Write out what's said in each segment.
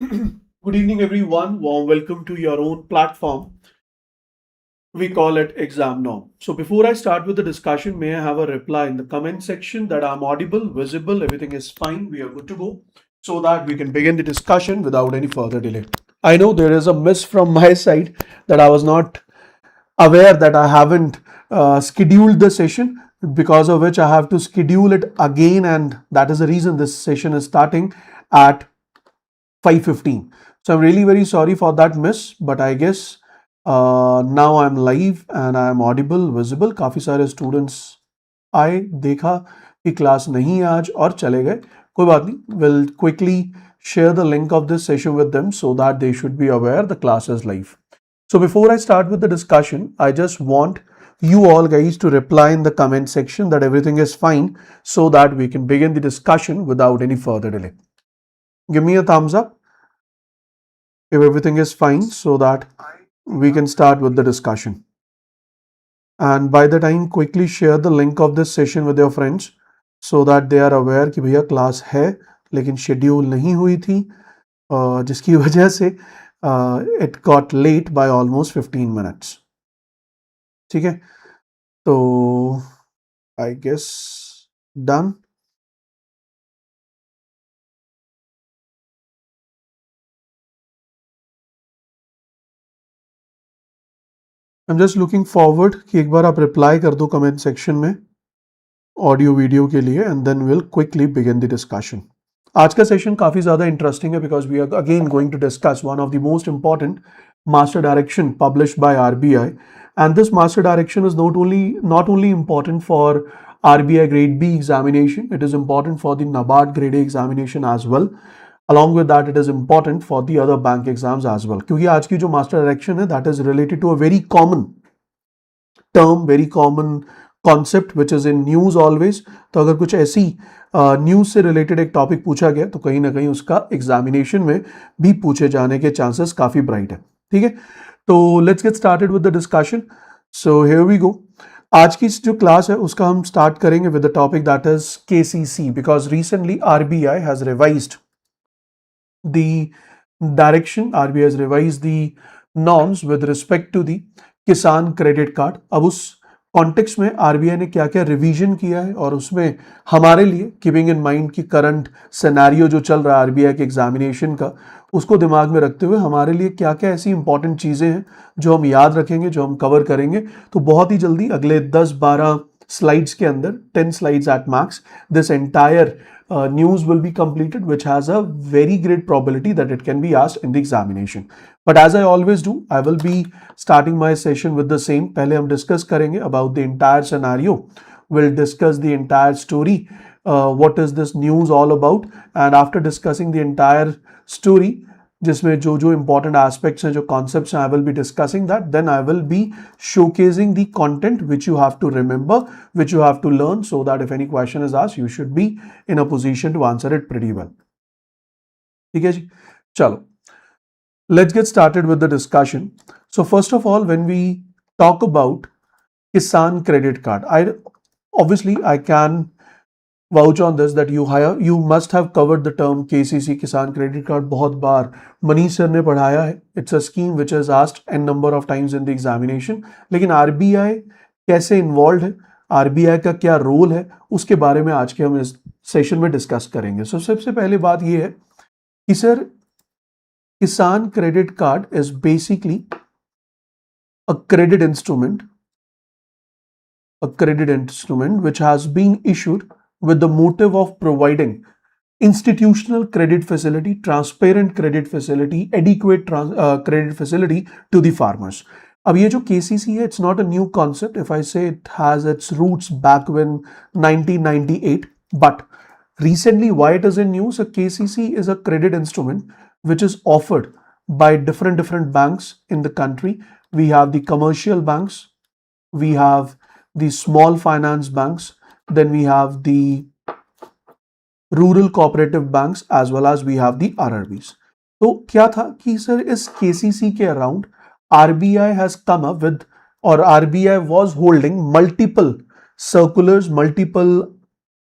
Good evening, everyone. Warm welcome to your own platform. We call it Exam Norm. So, before I start with the discussion, may I have a reply in the comment section that I'm audible, visible, everything is fine, we are good to go, so that we can begin the discussion without any further delay. I know there is a miss from my side that I was not aware that I haven't scheduled the session, because of which I have to schedule it again, and that is the reason this session is starting at 5:15. So I'm really very sorry for that miss, but I guess now I'm live and I'm audible, visible. काफी सारे students आए, देखा कि class नहीं है आज और चले गए. कोई बात नहीं. We'll quickly share the link of this session with them so that they should be aware the class is live. So before I start with the discussion, I just want you all guys to reply in the comment section that everything is fine so that we can begin the discussion without any further delay. Give me a thumbs up if everything is fine so that we can start with the discussion. And by the time, quickly share the link of this session with your friends so that they are aware कि भैया class है लेकिन schedule नहीं हुई थी, जिसकी वजह से it got late by almost 15 minutes. ठीक है, तो I guess done. I'm just looking forward कि एक बार आप reply कर दो comment section में ऑडियो वीडियो के लिए, and then will quickly begin the discussion. आज का सेशन काफ़ी ज़्यादा इंटरेस्टिंग है because we are again going to discuss one of the most important master direction published by RBI, and this master direction is not only important for RBI grade B examination, it is important for the NABARD grade A examination as well. Along with that, it is important for the other bank exams as well, क्योंकि आज की जो master direction है that is related to a very common term, very common concept which is in news always. तो अगर कुछ ऐसी news से रिलेटेड एक टॉपिक पूछा गया तो कहीं ना कहीं उसका एग्जामिनेशन में भी पूछे जाने के चांसेस काफी ब्राइट है. ठीक है, तो let's get started with the discussion. So here we go. आज की जो क्लास है उसका हम स्टार्ट करेंगे with the topic that is KCC, because recently RBI has revised the direction, RBI has revised the norms with respect to the Kisan credit card. अब उस context में RBI ने क्या क्या रिवीजन किया है और उसमें हमारे लिए कीपिंग इन माइंड कि करंट सिनेरियो जो चल रहा है RBI के एग्जामिनेशन का, उसको दिमाग में रखते हुए हमारे लिए क्या क्या ऐसी इंपॉर्टेंट चीज़ें हैं जो हम याद रखेंगे, जो हम कवर करेंगे. तो बहुत ही जल्दी अगले 10-12 स्लाइड्स के अंदर, 10 slides at max, this entire news will be completed, which has a very great probability that it can be asked in the examination. But as I always do, I will be starting my session with the same. पहले हम discuss करेंगे about the entire scenario. We'll discuss the entire story. What is this news all about? And after discussing the entire story, जिसमें जो जो important aspects हैं, जो concepts हैं, I will be discussing that. Then I will be showcasing the content which you have to remember, which you have to learn, so that if any question is asked, you should be in a position to answer it pretty well. ठीक है जी, चलो. Let's get started with the discussion. So first of all, when we talk about Kisan credit card, I can vouch on this that you must have covered the term KCC, Kisan credit card, बहुत बार Manish sir ने पढ़ाया है. It's a scheme which is asked an number of times in the examination. लेकिन RBI कैसे involve है, RBI का क्या रोल है, उसके बारे में आज के हम इस सेशन में डिस्कस करेंगे. सो सबसे पहले बात ये है कि सर किसान credit card is basically a credit instrument which has been issued with the motive of providing institutional credit facility, transparent credit facility, adequate credit facility to the farmers. अब ये जो KCC है, it's not a new concept. If I say it has its roots back when 1998, but recently why it is in news? So KCC is a credit instrument which is offered by different banks in the country. We have the commercial banks, we have the small finance banks, then we have the rural cooperative banks, as well as we have the RRBs. तो क्या था कि sir इस KCC के around RBI has come up with, or RBI was holding multiple circulars, multiple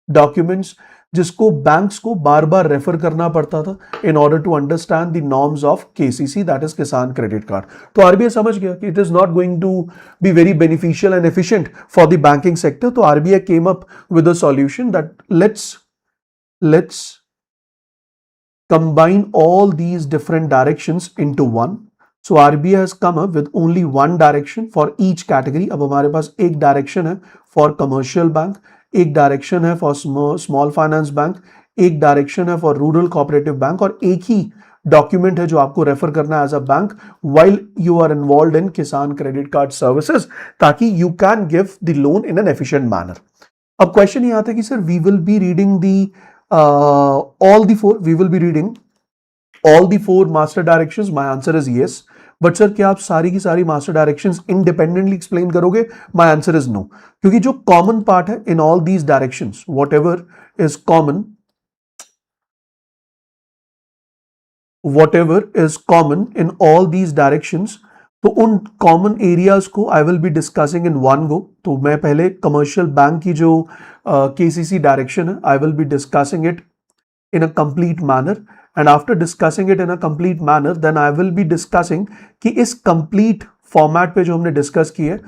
documents जिसको banks को बार बार रेफर करना पड़ता था in order to understand the norms of KCC, that is Kisan credit card. तो आरबीआई समझ गया कि it is not going to be very beneficial and efficient for the banking sector. तो RBI came up with a solution that let's combine all these different directions into one. So RBI has come up with only one direction for each category. अब हमारे पास एक direction है for commercial bank, एक direction है for small finance bank, एक direction है for rural cooperative bank, और एक ही डॉक्यूमेंट है जो आपको रेफर करना है as a bank while you are involve in Kisan credit card services, ताकि you can give the loan in an efficient manner. अब क्वेश्चन ये आता है कि sir we will be reading the all the four, we will be reading all the four master directions. My answer is yes. But sir क्या आप सारी की सारी master directions independently explain करोगे? My answer is no. क्योंकि जो common part है in all these directions, whatever is common in all these directions, तो उन कॉमन एरियाज को आई will be discussing in one go. तो मैं पहले कमर्शियल बैंक की जो केसीसी डायरेक्शन है, आई will be discussing it in a complete manner, and after discussing it in a complete manner, then I will be discussing कि इस complete format पे जो हमने discuss की है,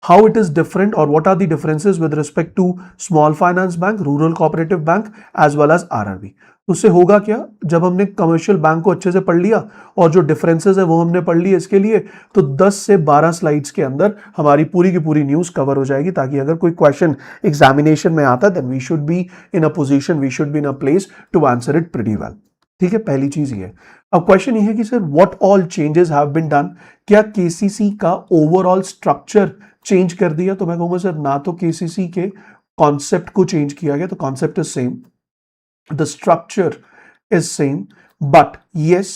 how it is different or what are the differences with respect to small finance bank, rural cooperative bank as well as RRB। तो उससे होगा क्या, जब हमने कमर्शियल बैंक को अच्छे से पढ़ लिया और जो डिफरेंसेस है वो हमने पढ़ लिए इसके लिए, तो 10 से 12 स्लाइड्स के अंदर हमारी पूरी की पूरी न्यूज़ कवर हो जाएगी, ताकि अगर कोई क्वेश्चन एग्जामिनेशन में आता है then we should be in a position, we should be in a place to answer it pretty well. ठीक है, पहली चीज ये है। अब क्वेश्चन ये है कि sir what all changes have been done, क्या केसीसी का ओवरऑल स्ट्रक्चर चेंज कर दिया? तो मैं कहूंगा सर ना तो केसीसी के कॉन्सेप्ट को चेंज किया गया, तो concept is same, the structure is same, but yes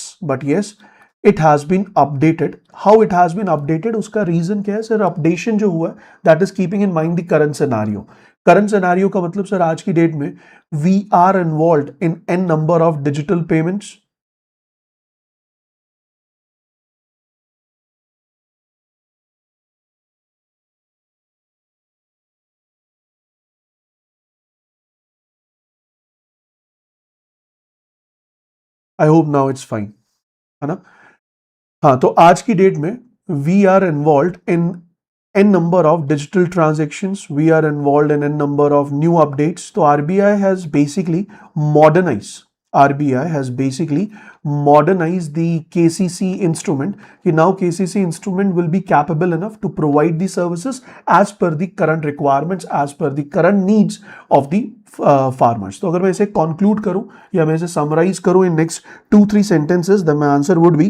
it has been updated. How it has been updated, उसका रीजन क्या है सर? अपडेशन जो हुआ है that is keeping in mind the current scenario. Current scenario का मतलब sir आज की डेट में we are involve in n number of digital payments, I hope now it's fine, है ना? हाँ, तो आज की डेट में we are involve in n number of digital transactions, we are involved in n number of new updates. So RBI has basically modernized the KCC instrument. Now KCC instrument will be capable enough to provide the services as per the current requirements, as per the current needs of the farmers. तो अगर मैं इसे conclude करूं या मैं इसे summarize करूं in next 2-3 sentences, then my answer would be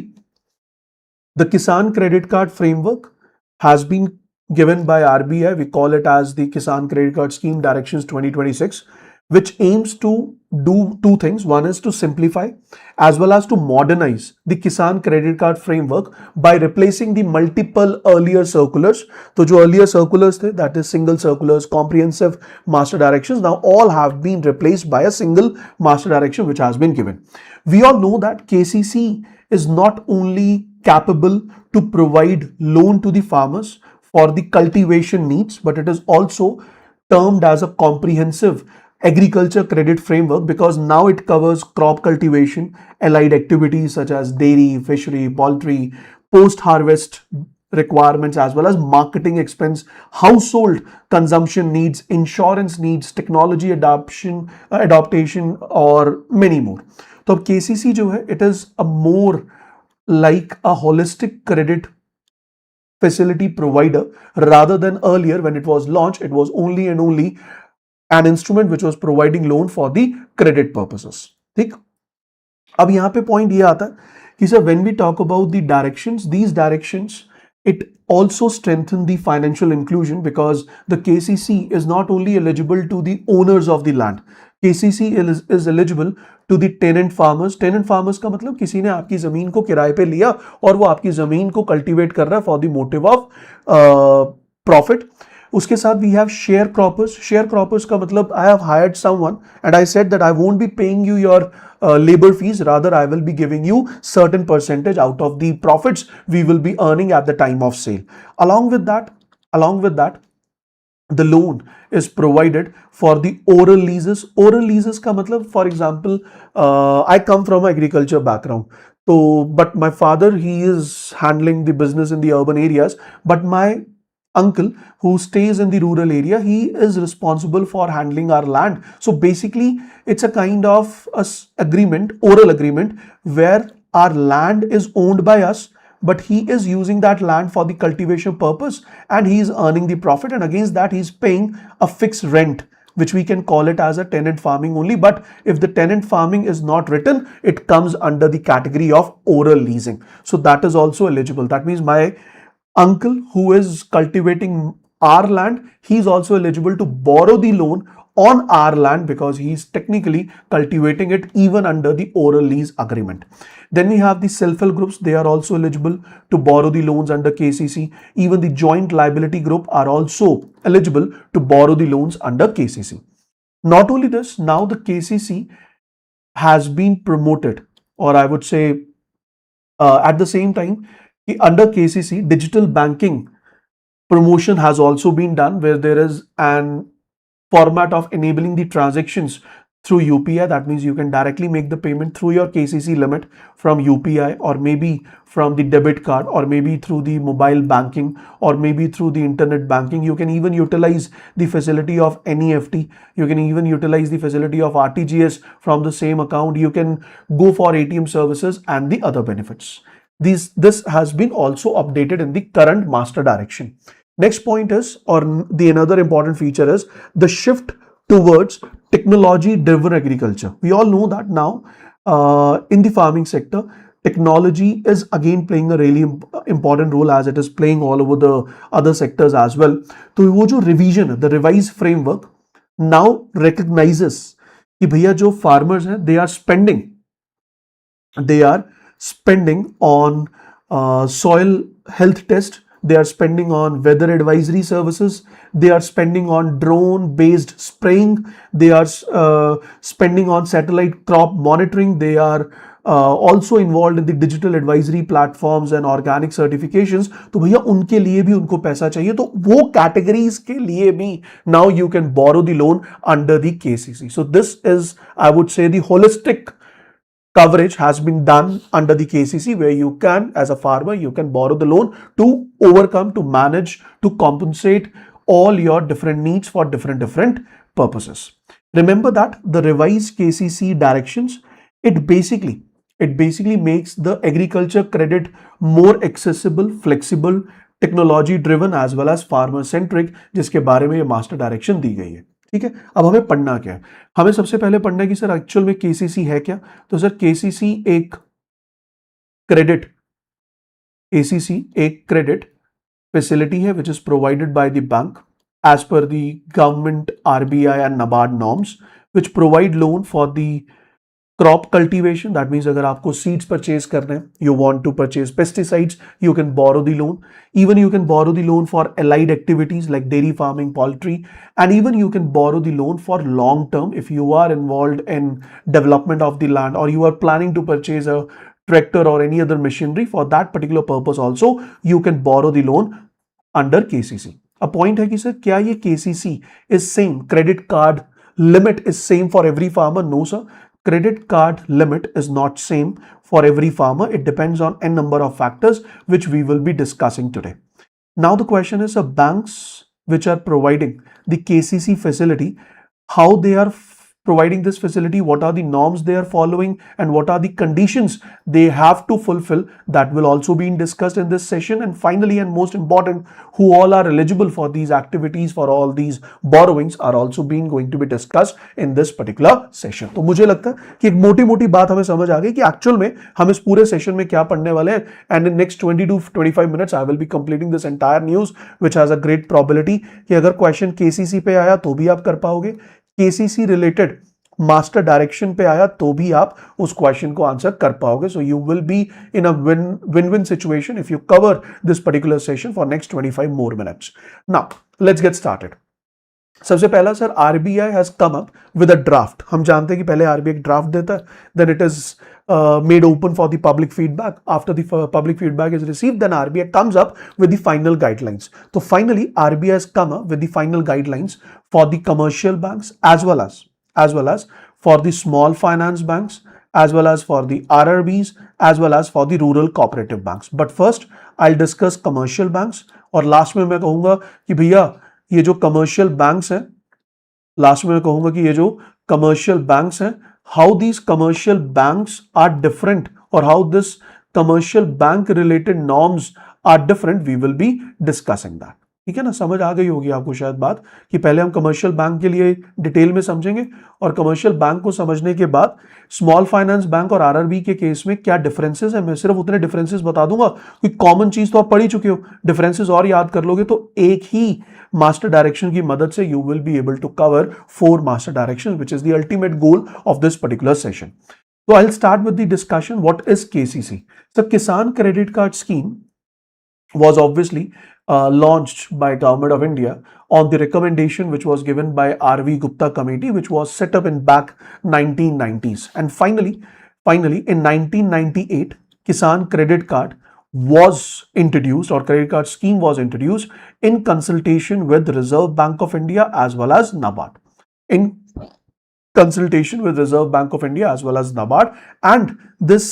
the Kisan credit card framework has been given by RBI. We call it as the Kisan Credit Card Scheme Directions 2026, which aims to do two things. One is to simplify as well as to modernize the Kisan Credit Card framework by replacing the multiple earlier circulars. So जो earlier circulars थे, that is single circulars, comprehensive master directions, now all have been replaced by a single master direction which has been given. We all know that KCC is not only capable to provide loan to the farmers for the cultivation needs, but it is also termed as a comprehensive agriculture credit framework because now it covers crop cultivation, allied activities such as dairy, fishery, poultry, post-harvest requirements, as well as marketing expense, household consumption needs, insurance needs, technology adaptation और many more. तो अब KCC जो है, it is a more like a holistic credit facility provider rather than earlier when it was launched, it was only and only an instrument which was providing loan for the credit purposes. ठीक, अब यहां पे point ये आता है कि sir when we talk about the directions, these directions it also strengthen the financial inclusion because the KCC is not only eligible to the owners of the land, KCC is eligible to the tenant farmers. Tenant farmers का मतलब किसी ने आपकी जमीन को किराए पे लिया और वो आपकी जमीन को कल्टीवेट कर रहा है for the motive of profit. उसके साथ we have share croppers. Share croppers का मतलब I have hired someone and I said that I won't be paying you your labor fees, rather I will be giving you certain percentage out of the profits we will be earning at the time of sale. Along with that the loan is provided for the oral leases. Oral leases का मतलब, for example, I come from an agriculture background. So, but my father, he is handling the business in the urban areas. But my uncle, who stays in the rural area, he is responsible for handling our land. So basically, it's a kind of agreement, oral agreement, where our land is owned by us, but he is using that land for the cultivation purpose, and he is earning the profit, and against that he is paying a fixed rent, which we can call it as a tenant farming only. But if the tenant farming is not written, it comes under the category of oral leasing. So that is also eligible. That means my uncle, who is cultivating our land, he's also eligible to borrow the loan on our land because he's technically cultivating it even under the oral lease agreement. Then we have the self-help groups. They are also eligible to borrow the loans under KCC. Even the joint liability group are also eligible to borrow the loans under KCC. Not only this, now the KCC has been promoted, or I would say at the same time, under KCC, digital banking promotion has also been done, where there is an format of enabling the transactions through UPI. That means you can directly make the payment through your KCC limit from UPI, or maybe from the debit card, or maybe through the mobile banking, or maybe through the internet banking. You can even utilize the facility of NEFT. You can even utilize the facility of RTGS from the same account. You can go for ATM services and the other benefits. This has been also updated in the current master direction. Next point is, or the another important feature is, the shift towards technology driven agriculture. We all know that now in the farming sector, technology is again playing a really important role, as it is playing all over the other sectors as well. So वो जो revision, the revised framework now recognizes कि भैया जो farmers हैं, they are spending on soil health test, they are spending on weather advisory services, they are spending on drone based spraying, they are spending on satellite crop monitoring, they are also involved in the digital advisory platforms and organic certifications. तो भैया उनके लिए भी उनको पैसा चाहिए, तो वो categories के लिए भी now you can borrow the loan under the KCC. So this is, I would say, the holistic coverage has been done under the KCC, where you can, as a farmer, you can borrow the loan to overcome, to manage, to compensate all your different needs for different purposes. Remember that the revised KCC directions, it basically makes the agriculture credit more accessible, flexible, technology driven as well as farmer centric, जिसके बारे में ये master direction दी गई है। ठीक है, अब हमें पढ़ना क्या है? हमें सबसे पहले पढ़ना है कि सर एक्चुअल में केसीसी है क्या। तो सर केसीसी एक क्रेडिट फैसिलिटी है which is provided by the bank as per the government RBI and NABARD norms, which provide loan for the crop cultivation. That means अगर आपको सीड्स परचेज करने हैं, you want to purchase pesticides, you can borrow the loan. Even you can borrow the loan for allied activities like dairy farming, poultry, and even you can borrow the loan for long term if you are involved in development of the land, or you are planning to purchase a tractor or any other machinery for that particular purpose also you can borrow the loan under KCC. A point है कि sir क्या ये KCC is same, credit card limit is same for every farmer? No sir, credit card limit is not same for every farmer. It depends on n number of factors which we will be discussing today. Now the question is, banks which are providing the KCC facility, how they are providing this facility, what are the norms they are following, and what are the conditions they have to fulfill, that will also be discussed in this session. And finally, and most important, who all are eligible for these activities, for all these borrowings, are also being going to be discussed in this particular session. तो मुझे लगता है कि एक मोटी मोटी बात हमें समझ आ गई कि एक्चुअल में हम इस पूरे सेशन में क्या पढ़ने वाले हैं। And in next 20 to 25 minutes I will be completing this entire news which has a great probability कि अगर क्वेश्चन केसीसी पे आया तो भी आप कर पाओगे, केसीसी रिलेटेड मास्टर डायरेक्शन पे आया तो भी आप उस क्वेश्चन को आंसर कर पाओगे। So you will B in a win situation if you cover this particular session for next 25 more minutes. Now let's get started. सबसे पहला sir RBI has come up with a draft. हम जानते हैं कि पहले RBI एक draft देता है, then it is made open for the public feedback. After the public feedback is received, then RBI comes up with the final guidelines. So finally, RBI has come up with the final guidelines for the commercial banks as well as for the small finance banks, as well as for the RRBs, as well as for the rural cooperative banks. But first, I'll discuss commercial banks. और last में मैं कहूंगा कि भैया ये जो commercial banks हैं, last में मैं कहूंगा कि ये जो कमर्शियल बैंक्स हैं, how these commercial banks are different और how this commercial bank related norms are different, we will be discussing that. ठीक है ना, समझ आ गई होगी आपको शायद बात कि पहले हम कमर्शियल बैंक के लिए डिटेल में समझेंगे और कमर्शियल बैंक को समझने के बाद स्मॉल फाइनेंस बैंक और आरआरबी के केस में क्या डिफरेंसेस है, मैं सिर्फ उतने डिफरेंसेस बता दूंगा कि कॉमन चीज तो आप पढ़ ही चुके हो, डिफरेंसेस और याद कर लोगे तो एक ही मास्टर डायरेक्शन की मदद से you will be able to cover 4 master direction, which is the ultimate goal of this particular session. So I'll start with the discussion. What is KCC? So Kisan Credit Card Scheme was obviously launched by Government of India on the recommendation which was given by R.V. Gupta Committee, which was set up in back 1990s. And finally in 1998, Kisan Credit Card was introduced, or credit card scheme was introduced in consultation with Reserve Bank of India as well as NABARD. In consultation with Reserve Bank of India as well as NABARD, and this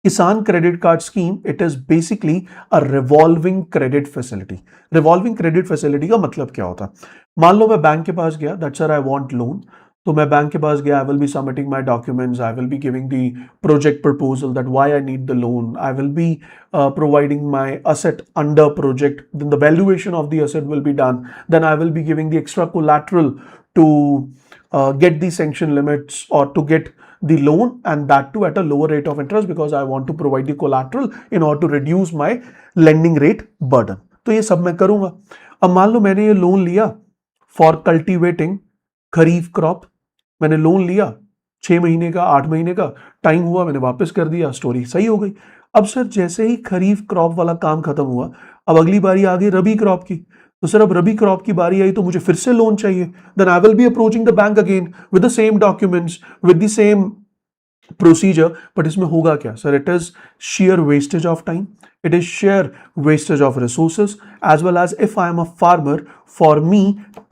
Kisan Credit Card Scheme, it is basically a revolving credit facility. Revolving credit facility का मतलब क्या होता है? मान लो मैं bank के पास गया, that sir I want loan. तो मैं बैंक के पास गया, I will be submitting my documents, I will be giving the project proposal that why I need the loan, I will be providing my asset under project, then the valuation of the asset will be done, then I will be giving the extra collateral to get the sanction limits or to get the loan, and that too at a lower rate of interest because I want to provide the collateral in order to reduce my lending rate burden. तो ये सब मैं करूंगा. अब मान लो मैंने ये loan लिया फॉर कल्टीवेटिंग खरीफ क्रॉप. मैंने लोन लिया 6 महीने का, 8 महीने का टाइम हुआ, मैंने वापस कर दिया, स्टोरी सही हो गई. अब सर जैसे ही खरीफ क्रॉप वाला काम खत्म हुआ, अब अगली बारी आ गई रबी क्रॉप की. तो सर अब रबी क्रॉप की बारी आई तो मुझे फिर से लोन चाहिए. Then I will be approaching the bank again with the same documents, with the same procedure. But इसमें होगा क्या sir? It is sheer wastage of time, it is sheer wastage of resources, as well as if I am a farmer, for me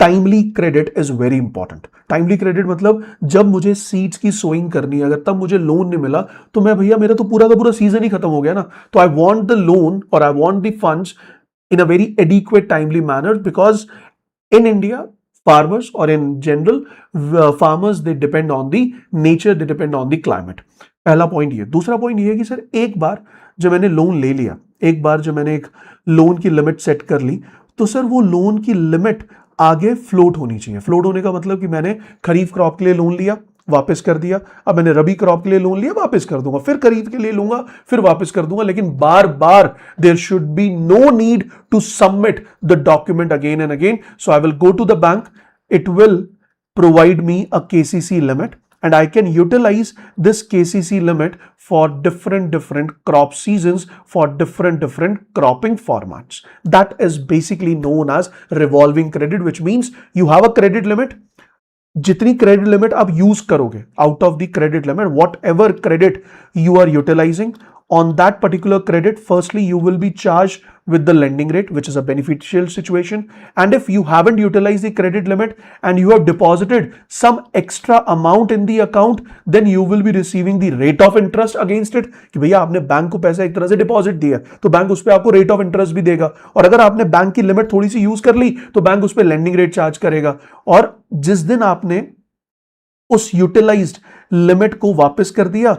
timely credit is very important. Timely credit मतलब जब मुझे seeds की sowing करनी है, अगर तब मुझे loan नहीं मिला तो मैं भैया मेरा तो पूरा का पूरा सीजन ही खत्म हो गया ना. तो आई वांट द लोन और I want the funds in a very adequate timely manner, because in India farmers, or in general farmers, they depend on the nature, they depend on the climate. पहला point ये. दूसरा point ये कि sir एक बार जब मैंने loan ले लिया, एक बार जब मैंने एक लोन की लिमिट सेट कर ली, तो सर वो लोन की लिमिट आगे फ्लोट होनी चाहिए. फ्लोट होने का मतलब कि मैंने खरीफ क्रॉप के लिए लोन लिया, वापस कर दिया, अब मैंने रबी क्रॉप के लिए लोन लिया, वापस कर दूंगा, फिर खरीफ के लिए लूंगा, फिर वापस कर दूंगा, लेकिन बार बार there should be no need to submit the document again and again. So I will go to the bank, it will provide me a KCC limit, and I can utilize this KCC limit for different crop seasons, for different cropping formats. That is basically known as revolving credit, which means you have a credit limit. जितनी credit limit आप use करोगे, out of the credit limit, whatever credit you are utilising, on that particular credit, firstly you will be charged with the lending rate, which is a beneficial situation. And if you haven't utilized the credit limit and you have deposited some extra amount in the account, then you will be receiving the rate of interest against it. कि भैया आपने bank को पैसा एक तरह से deposit दिया तो बैंक उस पर आपको रेट ऑफ इंटरेस्ट भी देगा, और अगर आपने बैंक की लिमिट थोड़ी सी यूज कर ली तो बैंक उस पर लेंडिंग रेट चार्ज करेगा. और जिस दिन आपने उस यूटिलाइज्ड लिमिट को वापस कर दिया,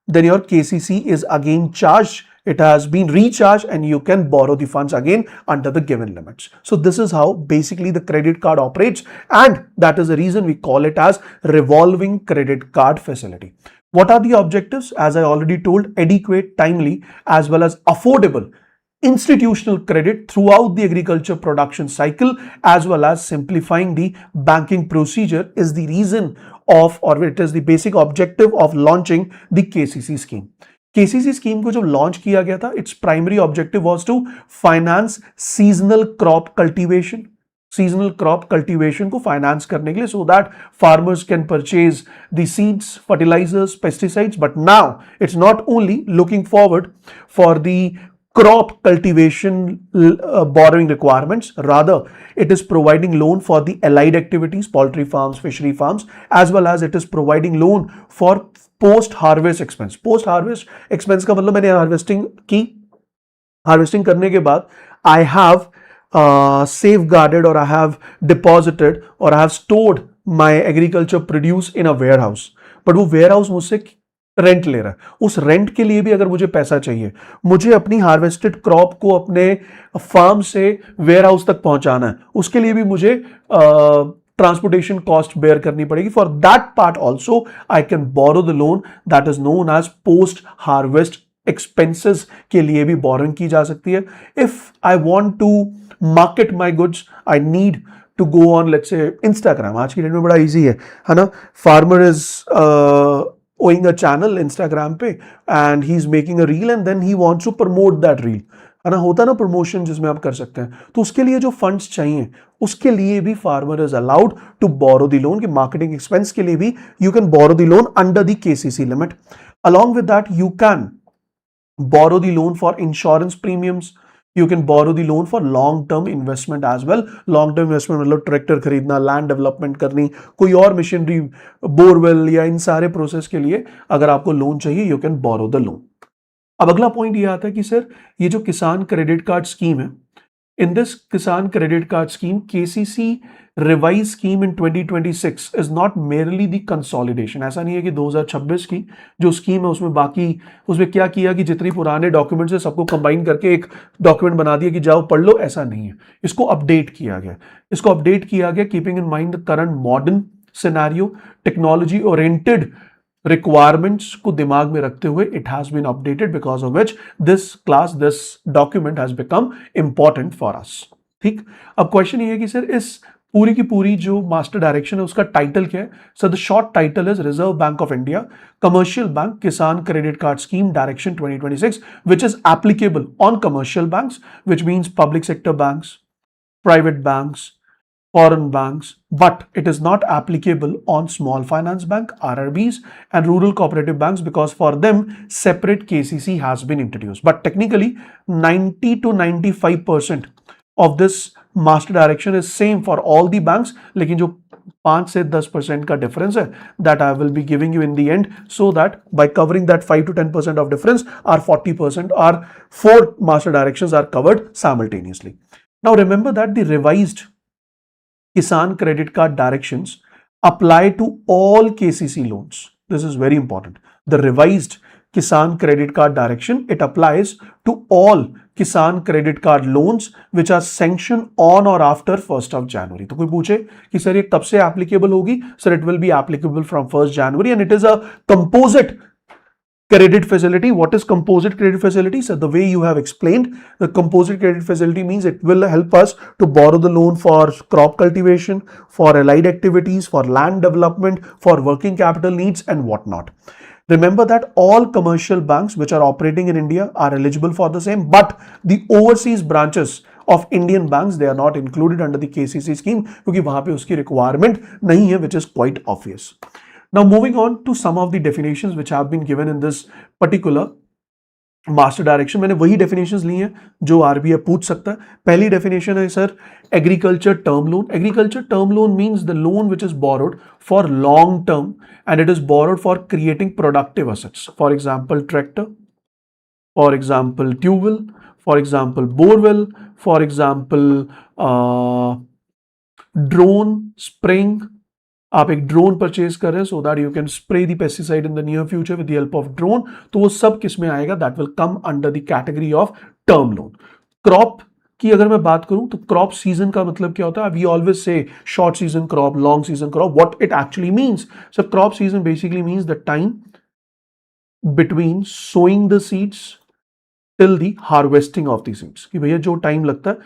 then your KCC is again charged. It has been recharged and you can borrow the funds again under the given limits. So this is how basically the credit card operates, and that is the reason we call it as revolving credit card facility. What are the objectives? As I already told, adequate, timely, as well as affordable institutional credit throughout the agriculture production cycle, as well as simplifying the banking procedure is the reason of, or it is the basic objective of launching the KCC scheme. KCC scheme को जब launch किया गया था, its primary objective was to finance seasonal crop cultivation, seasonal crop cultivation को finance करने के लिए, so that farmers can purchase the seeds, fertilisers, pesticides. But now it's not only looking forward for the crop cultivation borrowing requirements. Rather, it is providing loan for the allied activities, poultry farms, fishery farms, as well as it is providing loan for post harvest expense. Post harvest expense का मतलब मैंने harvesting की, harvesting करने के बाद I have safeguarded or I have deposited or I have stored my agriculture produce in a warehouse. But वो warehouse मुझसे rent ले रहा है. उस रेंट के लिए भी अगर मुझे पैसा चाहिए, मुझे अपनी हार्वेस्टेड क्रॉप को अपने फार्म से वेयरहाउस तक पहुंचाना है, उसके लिए भी मुझे ट्रांसपोर्टेशन कॉस्ट बेयर करनी पड़ेगी. For that part also I can borrow the loan that is known as post harvest expenses के लिए भी बोरोइंग की जा सकती है. If I want to market my goods, I need to go on let's say Instagram. आज की date में बड़ा इजी है ना. Farmer is owing a channel Instagram पे and he's making a reel and then he wants to promote that reel, है ना. होता ना प्रमोशन जिसमें आप कर सकते हैं. तो उसके लिए जो फंड्स चाहिए, उसके लिए भी farmer is allowed to borrow the loan. कि मार्केटिंग एक्सपेंस के लिए भी you can borrow the loan under the KCC limit. Along with that you can borrow the loan for insurance premiums. You can borrow the loan for long-term investment as well. Long-term investment मतलब tractor खरीदना, land development करनी, कोई और machinery, borewell, या इन सारे process के लिए अगर आपको लोन चाहिए, you can borrow the loan. अब अगला पॉइंट ये आता है कि सर ये जो किसान क्रेडिट कार्ड स्कीम है, इन दिस किसान credit card scheme KCC revise scheme in 2026 is not merely the consolidation. ऐसा नहीं है कि 2026 की जो स्कीम है उसमें बाकी, उसमें क्या किया कि जितनी पुराने डॉक्यूमेंट्स है सबको कंबाइन करके एक डॉक्यूमेंट बना दिया कि जाओ पढ़ लो. ऐसा नहीं है. इसको अपडेट किया गया. इसको अपडेट किया गया keeping in mind the current modern scenario, technology oriented requirements को दिमाग में रखते हुए it has been updated, because of which this document has become important for us. ठीक. अब क्वेश्चन ये है कि सर इस पूरी की पूरी जो मास्टर डायरेक्शन है उसका टाइटल क्या है. Sir the short title is reserve bank of India commercial bank Kisan credit card scheme direction 2026, which is applicable on commercial banks, which means public sector banks, private banks, foreign banks, but it is not applicable on small finance bank, RRBs, and rural cooperative banks, because for them separate KCC has been introduced. But technically 90 to 95% of this master direction is same for all the banks, लेकिन जो 5 से 10% का difference है, that I will be giving you in the end, so that by covering that 5 to 10% of difference, our 40%, our 4 master directions are covered simultaneously. Now remember that the revised Kisan credit card directions apply to all KCC loans. This is very important. The revised Kisan credit card direction, it applies to all Kisan credit card loans which are sanctioned on or after 1st of January. तो कोई पूछे कि sir ये कब से applicable होगी? Sir, it will be applicable from 1st January and it is a composite credit facility. What is composite credit facility? So the way you have explained, the composite credit facility means it will help us to borrow the loan for crop cultivation, for allied activities, for land development, for working capital needs and whatnot. Remember that all commercial banks which are operating in India are eligible for the same, but the overseas branches of Indian banks, they are not included under the KCC scheme क्योंकि वहां पे उसकी requirement नहीं है, which is quite obvious. Now moving on to some of the definitions which have been given in this particular master direction. मैंने वही definitions ली हैं जो RBI पूछ सकता है. पहली definition है sir agriculture term loan. Agriculture term loan means the loan which is borrowed for long term and it is borrowed for creating productive assets. For example, tractor, for example, tubewell, for example, borewell, for example, drone spraying. आप एक drone purchase कर रहे हैं so that you can spray the pesticide in the near future with the help of drone. तो वो सब किस में आएगा? That will come under the category of term loan. Crop की अगर मैं बात करूं तो क्रॉप सीजन का मतलब क्या होता है? We always say short season crop, long season crop. What it actually means? So crop season basically means the time between sowing the seeds till the harvesting of the seeds. कि भैया जो time लगता है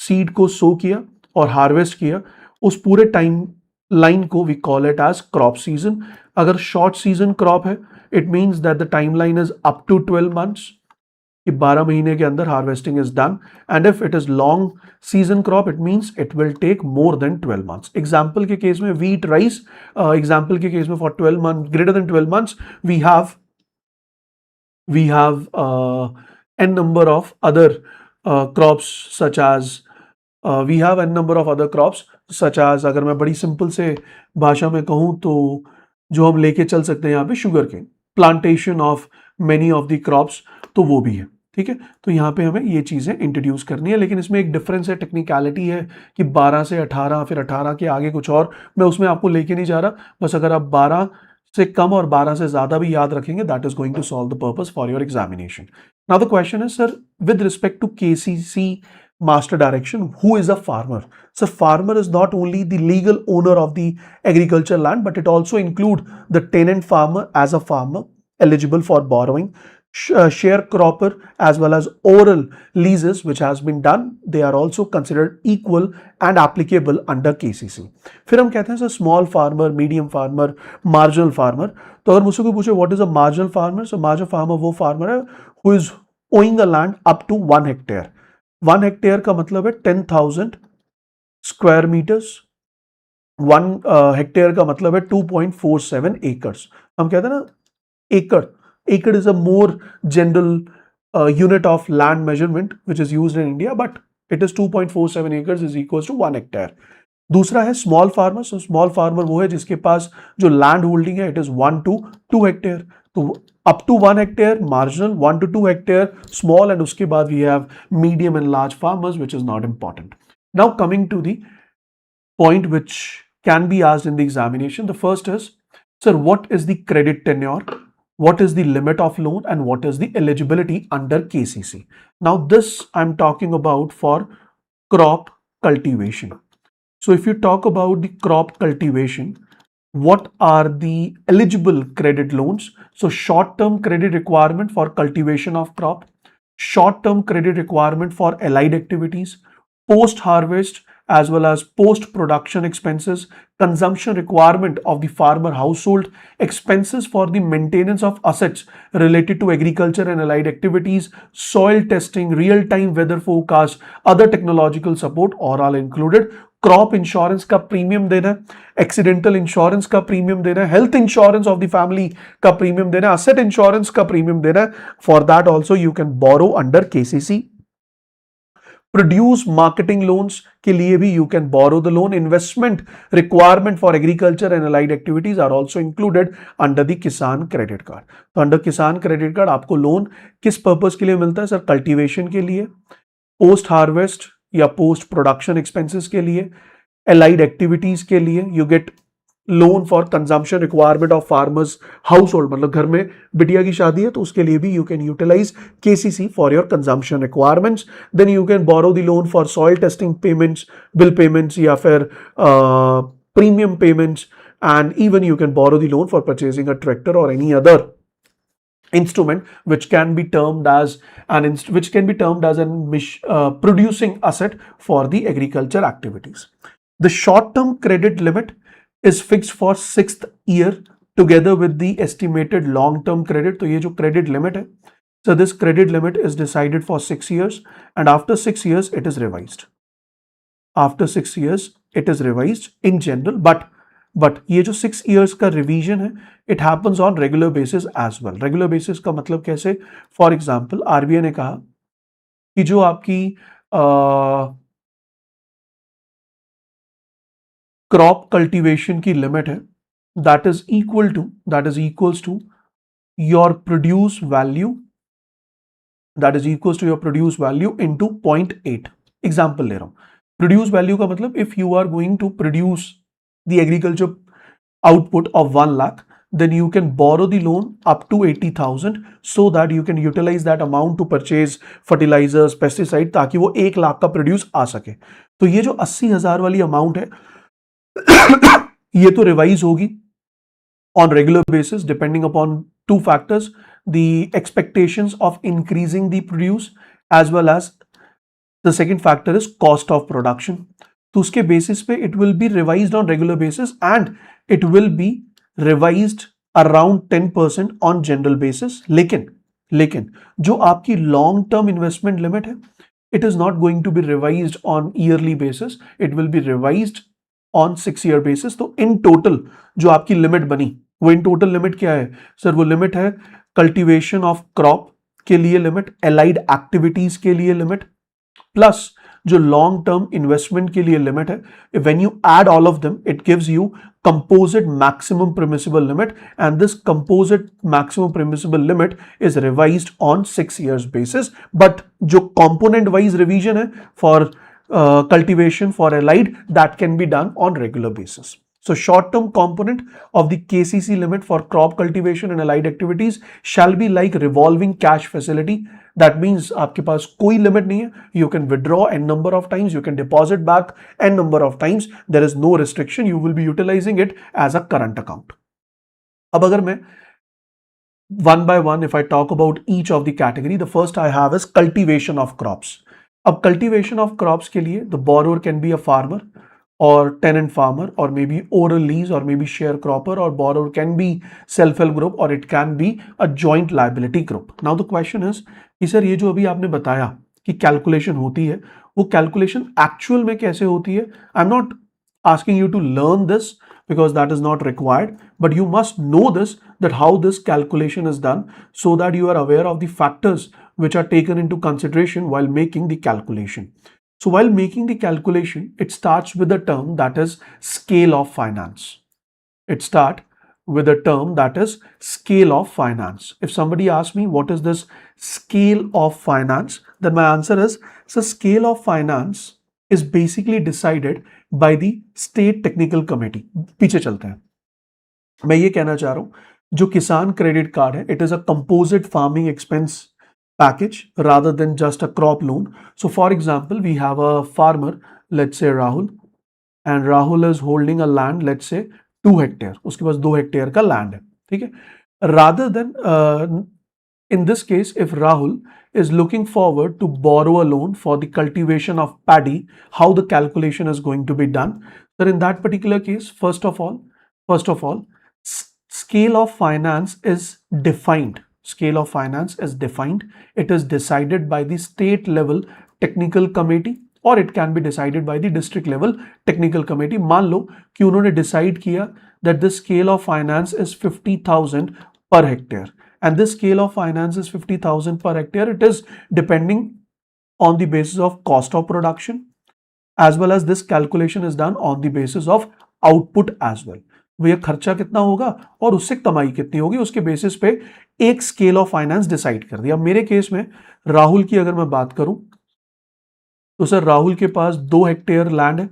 seed को सो किया और harvest किया, उस पूरे टाइम लाइन को we call it as crop season. अगर शॉर्ट सीजन क्रॉप है, it means that the time line is up to 12 months. कि 12 महीने के अंदर harvesting is done, and if it is long season crop it means it will take more than 12 months. Example के केस में wheat rice, example के केस में for 12 month greater than 12 months we have n number of other crops such as we have n number of other crops such as, अगर मैं बड़ी simple से भाषा में कहूँ तो जो हम लेके चल सकते हैं यहाँ पे sugar cane, plantation of many of the crops, तो वो भी है. ठीक है, तो यहाँ पे हमें ये चीज़ें इंट्रोड्यूस करनी है, लेकिन इसमें एक डिफरेंस है, टेक्निकलिटी है कि 12 से 18, फिर 18 के आगे कुछ और, मैं उसमें आपको लेके नहीं जा रहा. बस अगर आप 12 से कम और 12 से ज्यादा भी याद रखेंगे, that is going to solve the purpose for your examination. Now the question is, sir with respect to KCC master direction, who is a farmer? So farmer is not only the legal owner of the agriculture land, but it also include the tenant farmer as a farmer eligible for borrowing, sharecropper as well as oral leases which has been done, they are also considered equal and applicable under KCC. फिर हम कहते हैं sir small farmer, medium farmer, marginal farmer. तो अगर मुझसे कोई पूछे what is a marginal farmer, so marginal farmer वो फार्मर है who is owing a land up to 1 hectare. 1 hectare का मतलब है 10,000 स्क्वायर मीटर्स. 1 हेक्टेयर का मतलब है 2.47 एकर्स. हम कहते हैं ना एकड़, acre is a more general unit of land measurement which is used in India, but it is 2.47 acres is equals to 1 hectare. दूसरा है small farmer. So small farmer वो है जिसके पास जो लैंड होल्डिंग है इट इज 1 to 2 हेक्टेयर. तो up to 1 hectare marginal, 1 to 2 hectare small, and उसके बाद we have medium and large farmers which is not important. Now coming to the point which can be asked in the examination. The first is, sir, what is the credit tenure? What is the limit of loan and what is the eligibility under KCC? Now this I'm talking about for crop cultivation. So if you talk about the crop cultivation, what are the eligible credit loans? So short-term credit requirement for cultivation of crop, short-term credit requirement for allied activities, post-harvest as well as post-production expenses, consumption requirement of the farmer household, expenses for the maintenance of assets related to agriculture and allied activities, soil testing, real-time weather forecast, other technological support, or all included. Crop insurance का premium देना है, accidental insurance का premium देना है, health insurance of the family का premium देना है, asset insurance का प्रीमियम देना है. For that also you can borrow under KCC. Produce marketing loans के लिए भी you can borrow the loan. Investment requirement for agriculture and allied activities are also included under the Kisan credit card. तो under Kisan credit card आपको loan किस purpose के लिए मिलता है सर? कल्टीवेशन के लिए, पोस्ट हार्वेस्ट या पोस्ट प्रोडक्शन एक्सपेंसेस के लिए, अलाइड एक्टिविटीज के लिए. You get loan for consumption requirement of farmers house hold, मतलब घर में बिटिया की शादी है तो उसके लिए भी you can utilise KCC for your consumption requirements. Then you can borrow the loan for soil testing payments, bill payments या फिर premium payments, and even you can borrow the loan for purchasing a tractor और any other instrument which can be termed as an producing asset for the agriculture activities. The short term credit limit is fixed for 6th year together with the estimated long term credit. तो ये जो credit limit है, so this credit limit is decided for 6 years and after 6 years it is revised. After 6 years it is revised in general, but ये जो 6 years का revision है it happens on regular basis as well. Regular basis का मतलब कैसे? For example RBI ने कहा कि जो आपकी क्रॉप कल्टीवेशन की लिमिट है that is equals to your produce value, that is equals to your produce value into 0.8. Example ले रहा हूं. प्रोड्यूस वैल्यू का मतलब if you are going to produce the agriculture output of 1 lakh, then you can borrow the loan up to 80,000 so that you can utilize that amount to purchase fertilizers, pesticide, ताकि वो 1 लाख का produce आ सके. तो ये जो 80,000 वाली amount है ये तो रिवाइज होगी on regular basis depending upon 2 factors, the expectations of increasing the produce as well as the second factor is cost of production. तो उसके बेसिस पे it will be revised on regular basis and it will be revised around 10% on general basis. लेकिन लेकिन जो आपकी long term investment limit है, it is not going to be revised on yearly basis, it will be revised on 6 year basis. तो in total जो आपकी limit बनी, वो इन टोटल लिमिट क्या है सर? वो लिमिट है कल्टीवेशन ऑफ क्रॉप के लिए लिमिट, एलाइड एक्टिविटीज के लिए लिमिट, प्लस जो लॉन्ग टर्म इन्वेस्टमेंट के लिए लिमिट है। When you add all of them, it gives you composite maximum permissible limit, and this composite maximum permissible limit is revised on 6 years basis. But जो component wise revision है for cultivation, for allied, that can be done on regular basis. So short term component of the KCC limit for crop cultivation and allied activities shall be like revolving cash facility. That means आपके पास कोई limit नहीं है, you can withdraw n number of times, you can deposit back n number of times, there is no restriction, you will be utilizing it as a current account. अब अगर मैं one by one, if I talk about each of the category, the first I have is cultivation of crops. अब cultivation of crops के लिए the borrower can be a farmer or tenant farmer or maybe oral lease or maybe sharecropper, or borrower can be self-help group or it can be a joint liability group. Now the question is कि sir ये जो अभी आपने बताया कि calculation होती है, वो कैलकुलेशन एक्चुअल में कैसे होती है? I am not asking you to learn this because that is not required, but you must know this, that how this calculation is done, so that you are aware of the factors which are taken into consideration while making the calculation. So while making the calculation, it starts with a term that is scale of finance. It starts with a term that is scale of finance. If somebody asks me what is this scale of finance, then my answer is, so scale of finance is basically decided by the state technical committee. पीछे चलते हैं, मैं ये कहना चाह रहा हूं जो किसान क्रेडिट कार्ड है, it is a composite farming expense package rather than just a crop loan. So for example, we have a farmer, let's say Rahul, and Rahul is holding a land, let's say 2 hectare, उसके पास 2 hectare का land है, ठीक है। rather than in this case, if Rahul is looking forward to borrow a loan for the cultivation of paddy, how the calculation is going to be done? So in that particular case, first of all, scale of finance is defined. Scale of finance is defined. It is decided by the state level technical committee or it can be decided by the district level technical committee. मान लो कि उन्होंने decide किया that the scale of finance is 50,000 per hectare. And this scale of finance is 50,000 per hectare. It is depending on the basis of cost of production, as well as this calculation is done on the basis of output as well. भैया खर्चा कितना होगा और उससे कमाई कितनी होगी, उसके बेसिस पे एक स्केल ऑफ फाइनेंस डिसाइड कर दिया। मेरे केस में राहुल की अगर मैं बात करूं तो सर राहुल के पास 2 हेक्टेयर लैंड है,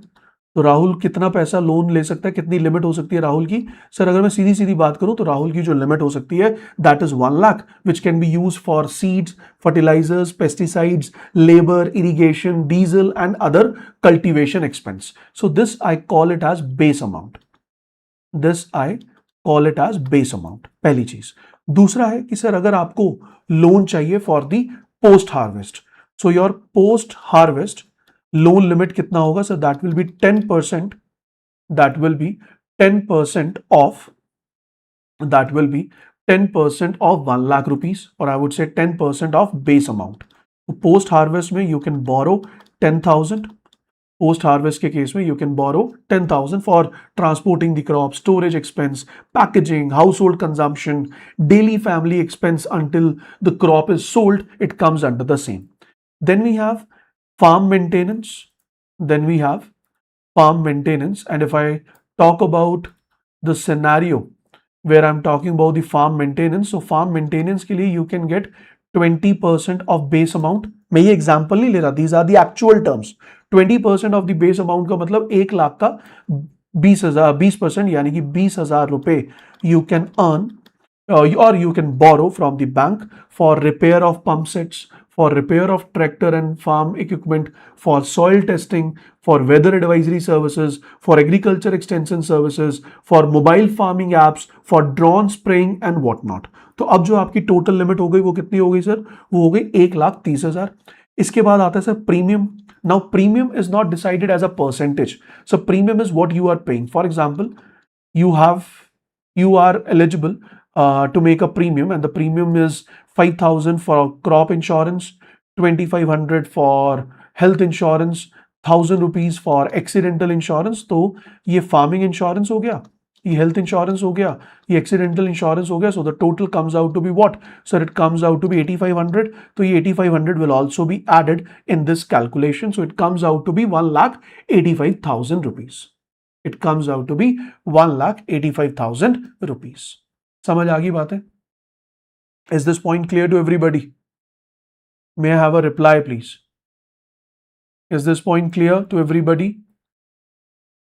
तो राहुल कितना पैसा लोन ले सकता है, कितनी लिमिट हो सकती है राहुल की? सर अगर मैं सीधी सीधी बात करूं तो राहुल की जो लिमिट हो सकती है that is 1 lakh, which can be use for seeds, fertilisers, pesticides, labour, irrigation, diesel and other cultivation expense. So this I call it as base amount. This I call it as base amount, पहली चीज. दूसरा है कि sir अगर आपको loan चाहिए for the post harvest, so your post harvest loan limit कितना होगा sir? That will be 10%, that will be 10% of 1 lakh rupees, or I would say 10% of base amount. Post harvest में you can borrow 10,000. Post harvest के केस में you can borrow 10,000 for transporting the crop, storage expense, packaging, household consumption, daily family expense until the crop is sold. It comes under the same. Then we have farm maintenance. And if I talk about the scenario where I'm talking about the farm maintenance, so farm maintenance के लिए you can get 20% of base amount. मैं ये example नहीं ले रहा, these are the actual terms. 20% of the base amount का मतलब 1 लाख का 20% यानी कि 20,000 रुपए you can earn or you can borrow from the bank for repair of pump sets, for repair of tractor and farm equipment, for soil testing, for weather advisory services, for agriculture extension services, for mobile farming apps, for drone spraying and whatnot. तो अब जो आपकी total limit हो गई वो कितनी हो गई सर? वो हो गई 1,30,000. इसके बाद आता है sir premium. Now premium is not decided as a percentage. So premium is what you are paying. For example, you are eligible to make a premium, and the premium is 5,000 for crop insurance, 2,500 for health insurance, 1,000 rupees for accidental insurance. तो ये farming insurance हो गया, ये health insurance हो गया, ये accidental insurance हो गया. So the total comes out to be what? So it comes out to be 8,500. तो ये 8,500 will also be added in this calculation. So it comes out to be 1,85,000 rupees. It comes out to be 1,85,000 rupees. समझ आ गई बात है? Is this point clear to everybody? May I have a reply, please? Is this point clear to everybody?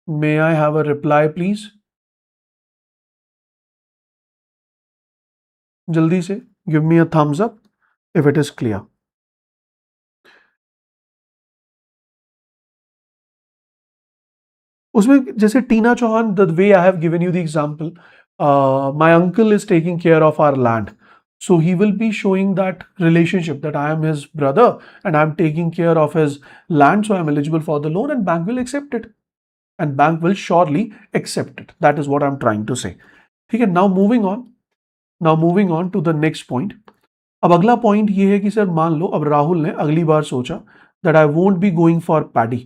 May I have a reply, please? जल्दी से give me a thumbs up if it is clear. उसमें जैसे टीना Chauhan, the way I have given you the example, my uncle is taking care of our land. So he will be showing that relationship that I am his brother and I am taking care of his land. So I am eligible for the loan and bank will accept it. And bank will surely accept it. That is what I am trying to say. Okay, now moving on. Now moving on to the next point. अब अगला point ये है कि sir मान लो अब राहुल ने अगली बार सोचा that I won't be going for paddy.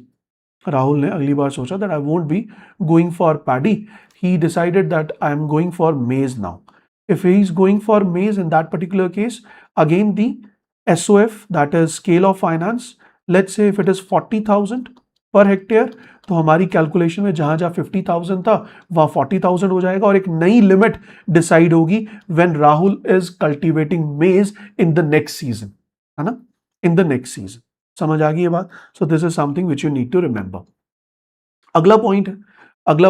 Rahul ने अगली बार सोचा that I won't be going for paddy. He decided that I am going for maize now. If he is going for maize in that particular case, again the SOF, that is scale of finance, let's say if it is 40,000 per hectare, तो हमारी calculation में जहां जहां 50,000 था वहां 40,000 हो जाएगा और एक नई लिमिट डिसाइड होगी व्हेन राहुल इज कल्टीवेटिंग मेज इन द नेक्स्ट सीजन, है ना, इन द नेक्स्ट सीजन. समझ आ गई ये बात? So this is something which you need to remember. अगला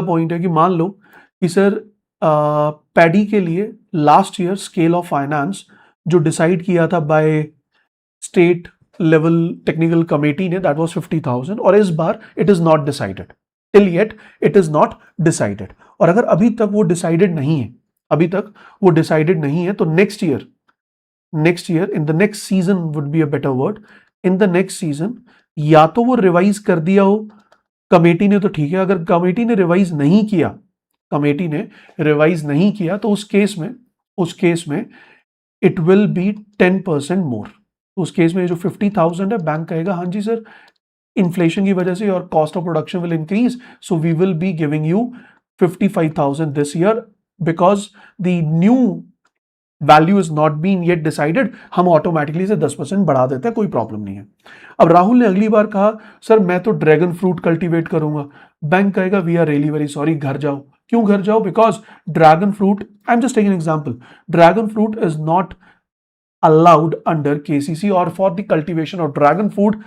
पॉइंट है कि मान लो कि सर पैडी के लिए last year scale of finance जो डिसाइड किया था by state level technical committee ने, दैट वाज 50,000 और इस बार it is not decided. Till yet it is not decided. और अगर अभी तक वो डिसाइडेड नहीं है, तो next year in the next season would be a better word, in the next season या तो वो रिवाइज कर दिया हो कमेटी ने तो ठीक है, अगर कमेटी ने रिवाइज नहीं किया तो उस केस में इट विल बी 10% मोर. उस केस में जो 50,000 है, बैंक कहेगा हाँ जी सर इन्फ्लेशन की वजह से और cost of production will increase, so we will be giving you 55,000 this year because the new value is not been yet decided. हम ऑटोमेटिकली से 10% बढ़ा देते हैं, कोई प्रॉब्लम नहीं है. अब राहुल ने अगली बार कहा सर मैं तो ड्रैगन फ्रूट कल्टीवेट करूंगा. बैंक कहेगा we are really very sorry, घर जाओ. क्यों घर जाओ? Because dragon fruit, I am just taking an example, dragon fruit is not allowed under KCC, or for the cultivation of dragon fruit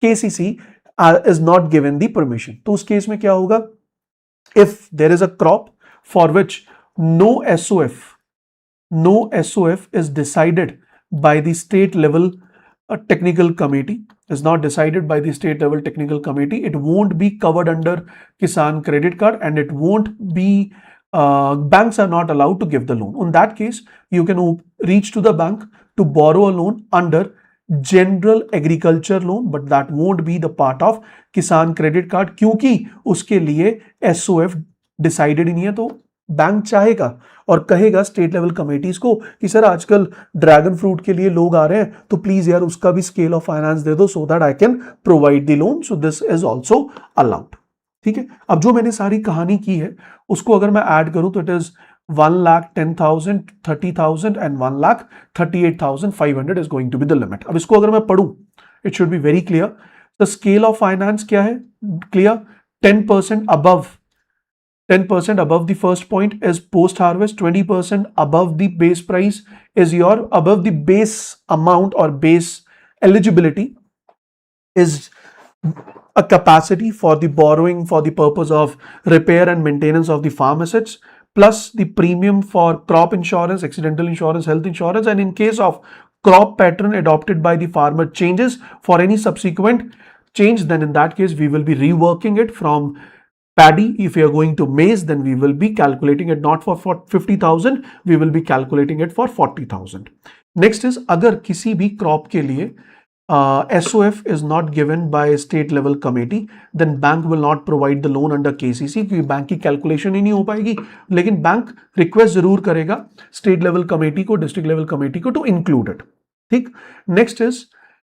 KCC is not given the permission. तो उस case में क्या होगा? If there is a crop for which no SOF is decided by the state level technical committee, is not decided by the state level technical committee, it won't be covered under Kisan credit card and it won't be banks are not allowed to give the loan. In that case, you can reach to the bank to borrow a loan under general agriculture loan, but that won't be the part of Kisan credit card क्योंकि उसके लिए SOF decided ही नहीं है. तो bank चाहेगा और कहेगा state level committees को कि सर आजकल ड्रैगन फ्रूट के लिए लोग आ रहे हैं तो प्लीज यार उसका भी स्केल ऑफ फाइनेंस दे दो so that I can provide the loan. So this is also allowed. ठीक है. अब जो मैंने सारी कहानी की है उसको अगर मैं ऐड करूं तो it is 1,10,000, 30,000 and 1,38,500 is going to be the limit. अब इसको अगर मैं पढ़ूं it should be very clear. The scale of finance क्या है? Clear. 10% above the first point is post harvest, 20% above the base price is your above the base amount or base eligibility is a capacity for the borrowing for the purpose of repair and maintenance of the farm assets, plus the premium for crop insurance, accidental insurance, health insurance, and in case of crop pattern adopted by the farmer changes for any subsequent change, then in that case we will be reworking it from paddy. If you are going to maize, then we will be calculating it not for 50,000, we will be calculating it for 40,000. Next is अगर किसी भी crop के लिए SOF is not given by a state level committee, then bank will not provide the loan under KCC, क्योंकि bank की calculation ही नहीं हो पाएगी, लेकिन बैंक रिक्वेस्ट जरूर करेगा स्टेट लेवल कमेटी को, डिस्ट्रिक्ट लेवल कमेटी को, टू इंक्लूड इट। ठीक, next is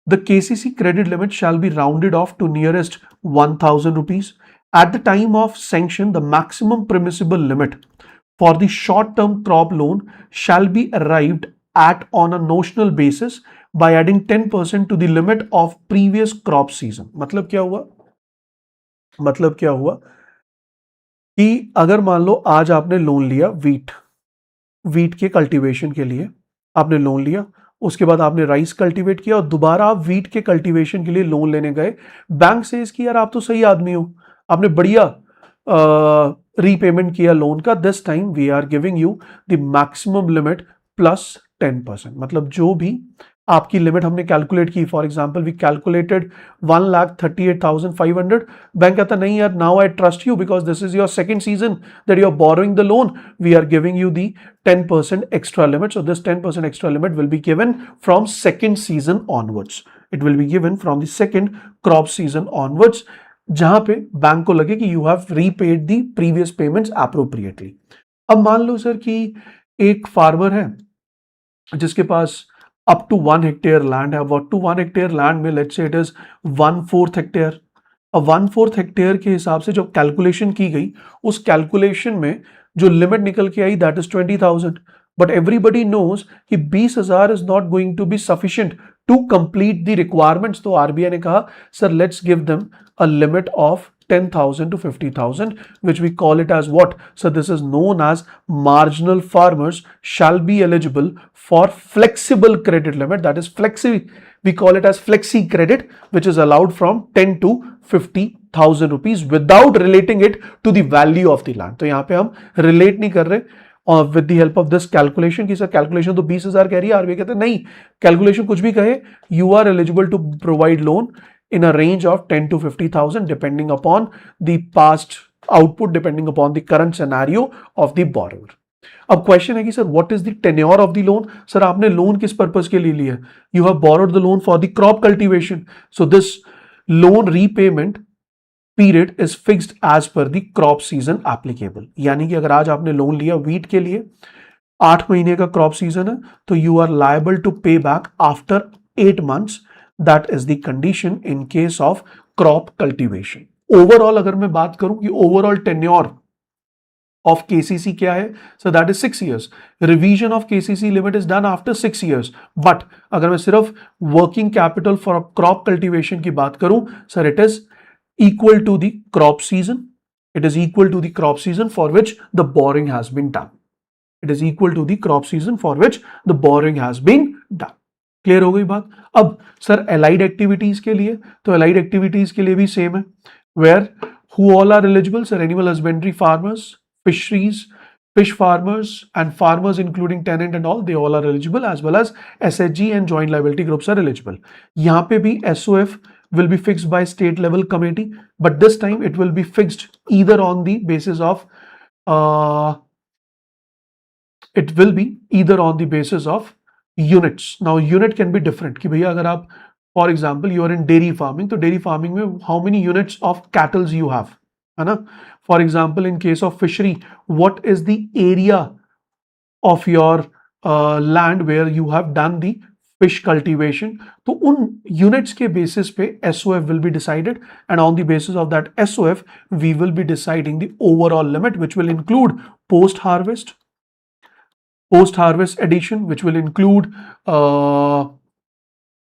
the KCC credit limit shall be rounded off to nearest 1000 rupees. At the time of sanction, the maximum permissible limit for the short-term crop loan shall be arrived at on a notional basis by adding 10% to the limit of previous crop season. मतलब क्या हुआ? मतलब क्या हुआ कि अगर मान लो आज आपने लोन लिया वीट के कल्टीवेशन के लिए आपने लोन लिया, उसके बाद आपने राइस कल्टीवेट किया और दोबारा आप वीट के कल्टीवेशन के लिए लोन लेने गए, बैंक से इसकी यार आप तो सही आदमी हो, आपने बढ़िया रीपेमेंट किया लोन का, this time we are giving you the maximum limit plus 10%। मतलब जो भी आपकी लिमिट हमने कैलकुलेट की, for example we calculated 1,38,500, bank कहता नहीं यार, now I trust you because this is your second season that you are borrowing the loan, we are giving you the 10% extra limit. So this 10% extra limit will be given from second season onwards. It will be given from the second crop season onwards, जहां पे bank को लगे कि you have repaid the previous payments appropriately. अब मान लो sir कि एक farmer है जिसके पास अप टू 1 हेक्टेयर लैंड है, अब टू 1 हेक्टेयर लैंड में let's say it is 1/4 hectare. अब 1/4 हेक्टेयर के हिसाब से जो कैलकुलेशन की गई, उस कैलकुलेशन में जो लिमिट निकल के आई that is 20,000, but everybody knows कि 20,000 is not going to be sufficient to complete the requirements. तो आरबीआई ने कहा sir let's give them a limit of 10,000 to 50,000, which we call it as what? So this is known as marginal farmers shall be eligible for flexible credit limit. That is flexi. We call it as flexi credit, which is allowed from 10 to 50,000 rupees without relating it to the value of the land. तो यहाँ पे हम relate नहीं कर रहे और with the help of this calculation कि sir calculation तो 20,000 कह रही है, आरबीआई कहते हैं नहीं, कैलकुलेशन कुछ भी कहे, you are eligible to provide loan in a range of 10 to 50,000 depending upon the past output, depending upon the current scenario of the borrower. अब क्वेश्चन है कि sir what is the tenure of the loan? Sir आपने loan किस purpose के लिए लिया? You have borrowed the loan for the crop cultivation, so this loan repayment period is fixed as per the crop season applicable. यानी कि अगर आज आपने लोन लिया वीट के लिए, 8 महीने का क्रॉप सीजन है, तो यू आर लायबल टू पे back after 8 months. That is the condition in case of crop cultivation. Overall अगर मैं बात करूं कि overall tenure of KCC क्या है, so that is 6 years. Revision of KCC limit is done after 6 years. But अगर मैं सिर्फ working capital for a crop cultivation की बात करूं, sir it is equal to the crop season. It is equal to the crop season for which the borrowing has been done. It is equal to the crop season for which the borrowing has been done. Clear हो गई बात? अब sir allied activities के लिए, तो allied activities के लिए भी सेम है, where who all are eligible? Sir animal husbandry farmers, fisheries, fish farmers and farmers including tenant and all, they all are eligible, as well as SHG and joint liability groups are eligible. यहाँ पे भी SOF will be fixed by state level committee, but this time it will be fixed either on the basis of units. Now unit can be different कि भैया अगर आप for example you are in dairy farming, तो dairy farming में how many units of cattle you have, है ना? For example in case of fishery, what is the area of your land where you have done the fish cultivation? तो उन units के basis पे SOF will be decided, and on the basis of that SOF we will be deciding the overall limit, which will include post-harvest addition, which will include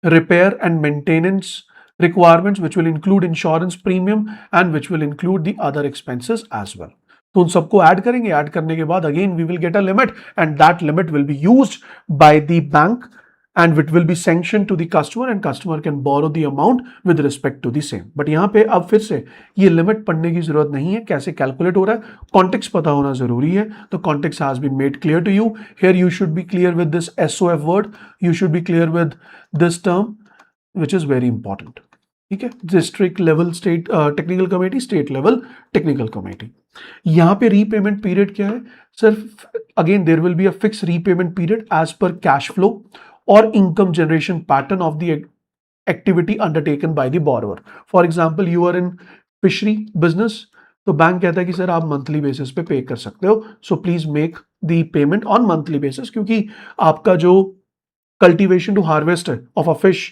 repair and maintenance requirements, which will include insurance premium, and which will include the other expenses as well. तो उन सबको add करेंगे, add करने के बाद again we will get a limit, and that limit will be used by the bank and it will be sanctioned to the customer, and customer can borrow the amount with respect to the same. But यहाँ पे अब फिर से ये limit पढ़ने की जरूरत नहीं है, कैसे कैलकुलेट हो रहा है, कॉन्टेक्स्ट पता होना जरूरी है. तो context has been made clear to you. Here you should be clear with this SOF word. You should be clear with this term, which is very important. ठीक है, district level state technical committee, state level technical committee. यहाँ पे repayment period क्या है sir? Again there will be a fix repayment period as per cash flow or income generation pattern of the activity undertaken by the borrower. For example, you are in fishery business, तो bank कहता है कि sir आप monthly basis पे पे कर सकते हो, so please make the payment on monthly basis, क्योंकि आपका जो cultivation to harvest of a fish,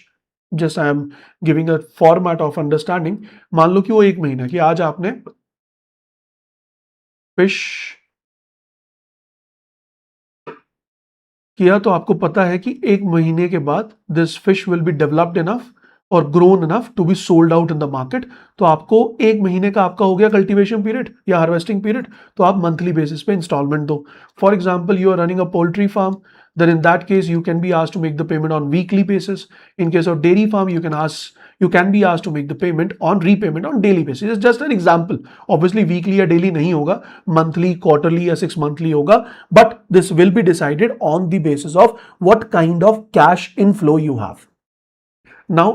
just I am giving a format of understanding, मान लो कि वो 1 महीना कि आज आपने फिश किया, तो आपको पता है कि 1 महीने के बाद this fish will be developed enough और grown enough to be sold out in the market. तो आपको 1 महीने का आपका हो गया कल्टीवेशन पीरियड या हार्वेस्टिंग पीरियड, तो आप मंथली बेसिस पे इंस्टॉलमेंट दो। For example, you are running a poultry farm, then in that case you can be asked to make the payment on weekly basis. In case of dairy farm, you can be asked to make the payment on repayment on daily basis. It's just an example. Obviously weekly या daily नहीं होगा, monthly, quarterly या 6 monthly होगा, but this will be decided on the basis of what kind of cash inflow you have. Now,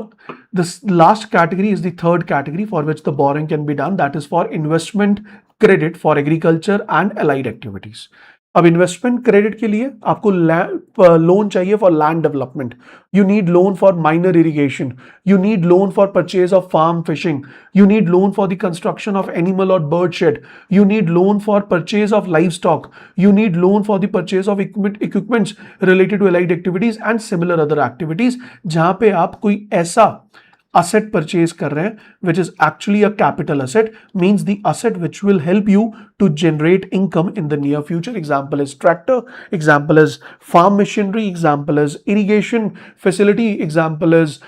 this last category is the third category for which the borrowing can be done. That is for investment credit for agriculture and allied activities. अब investment credit के लिए आपको loan चाहिए for land development, you need loan for minor irrigation, you need loan for purchase of farm fishing, you need loan for the construction of animal or bird shed, you need loan for purchase of livestock, you need loan for the purchase of equipments related to allied activities and similar other activities, जहां पे आप कोई ऐसा asset purchase कर रहे हैं which is actually a capital asset, means the asset which will help you to generate income in the near future. Example is tractor, example is farm machinery, example is irrigation facility, example is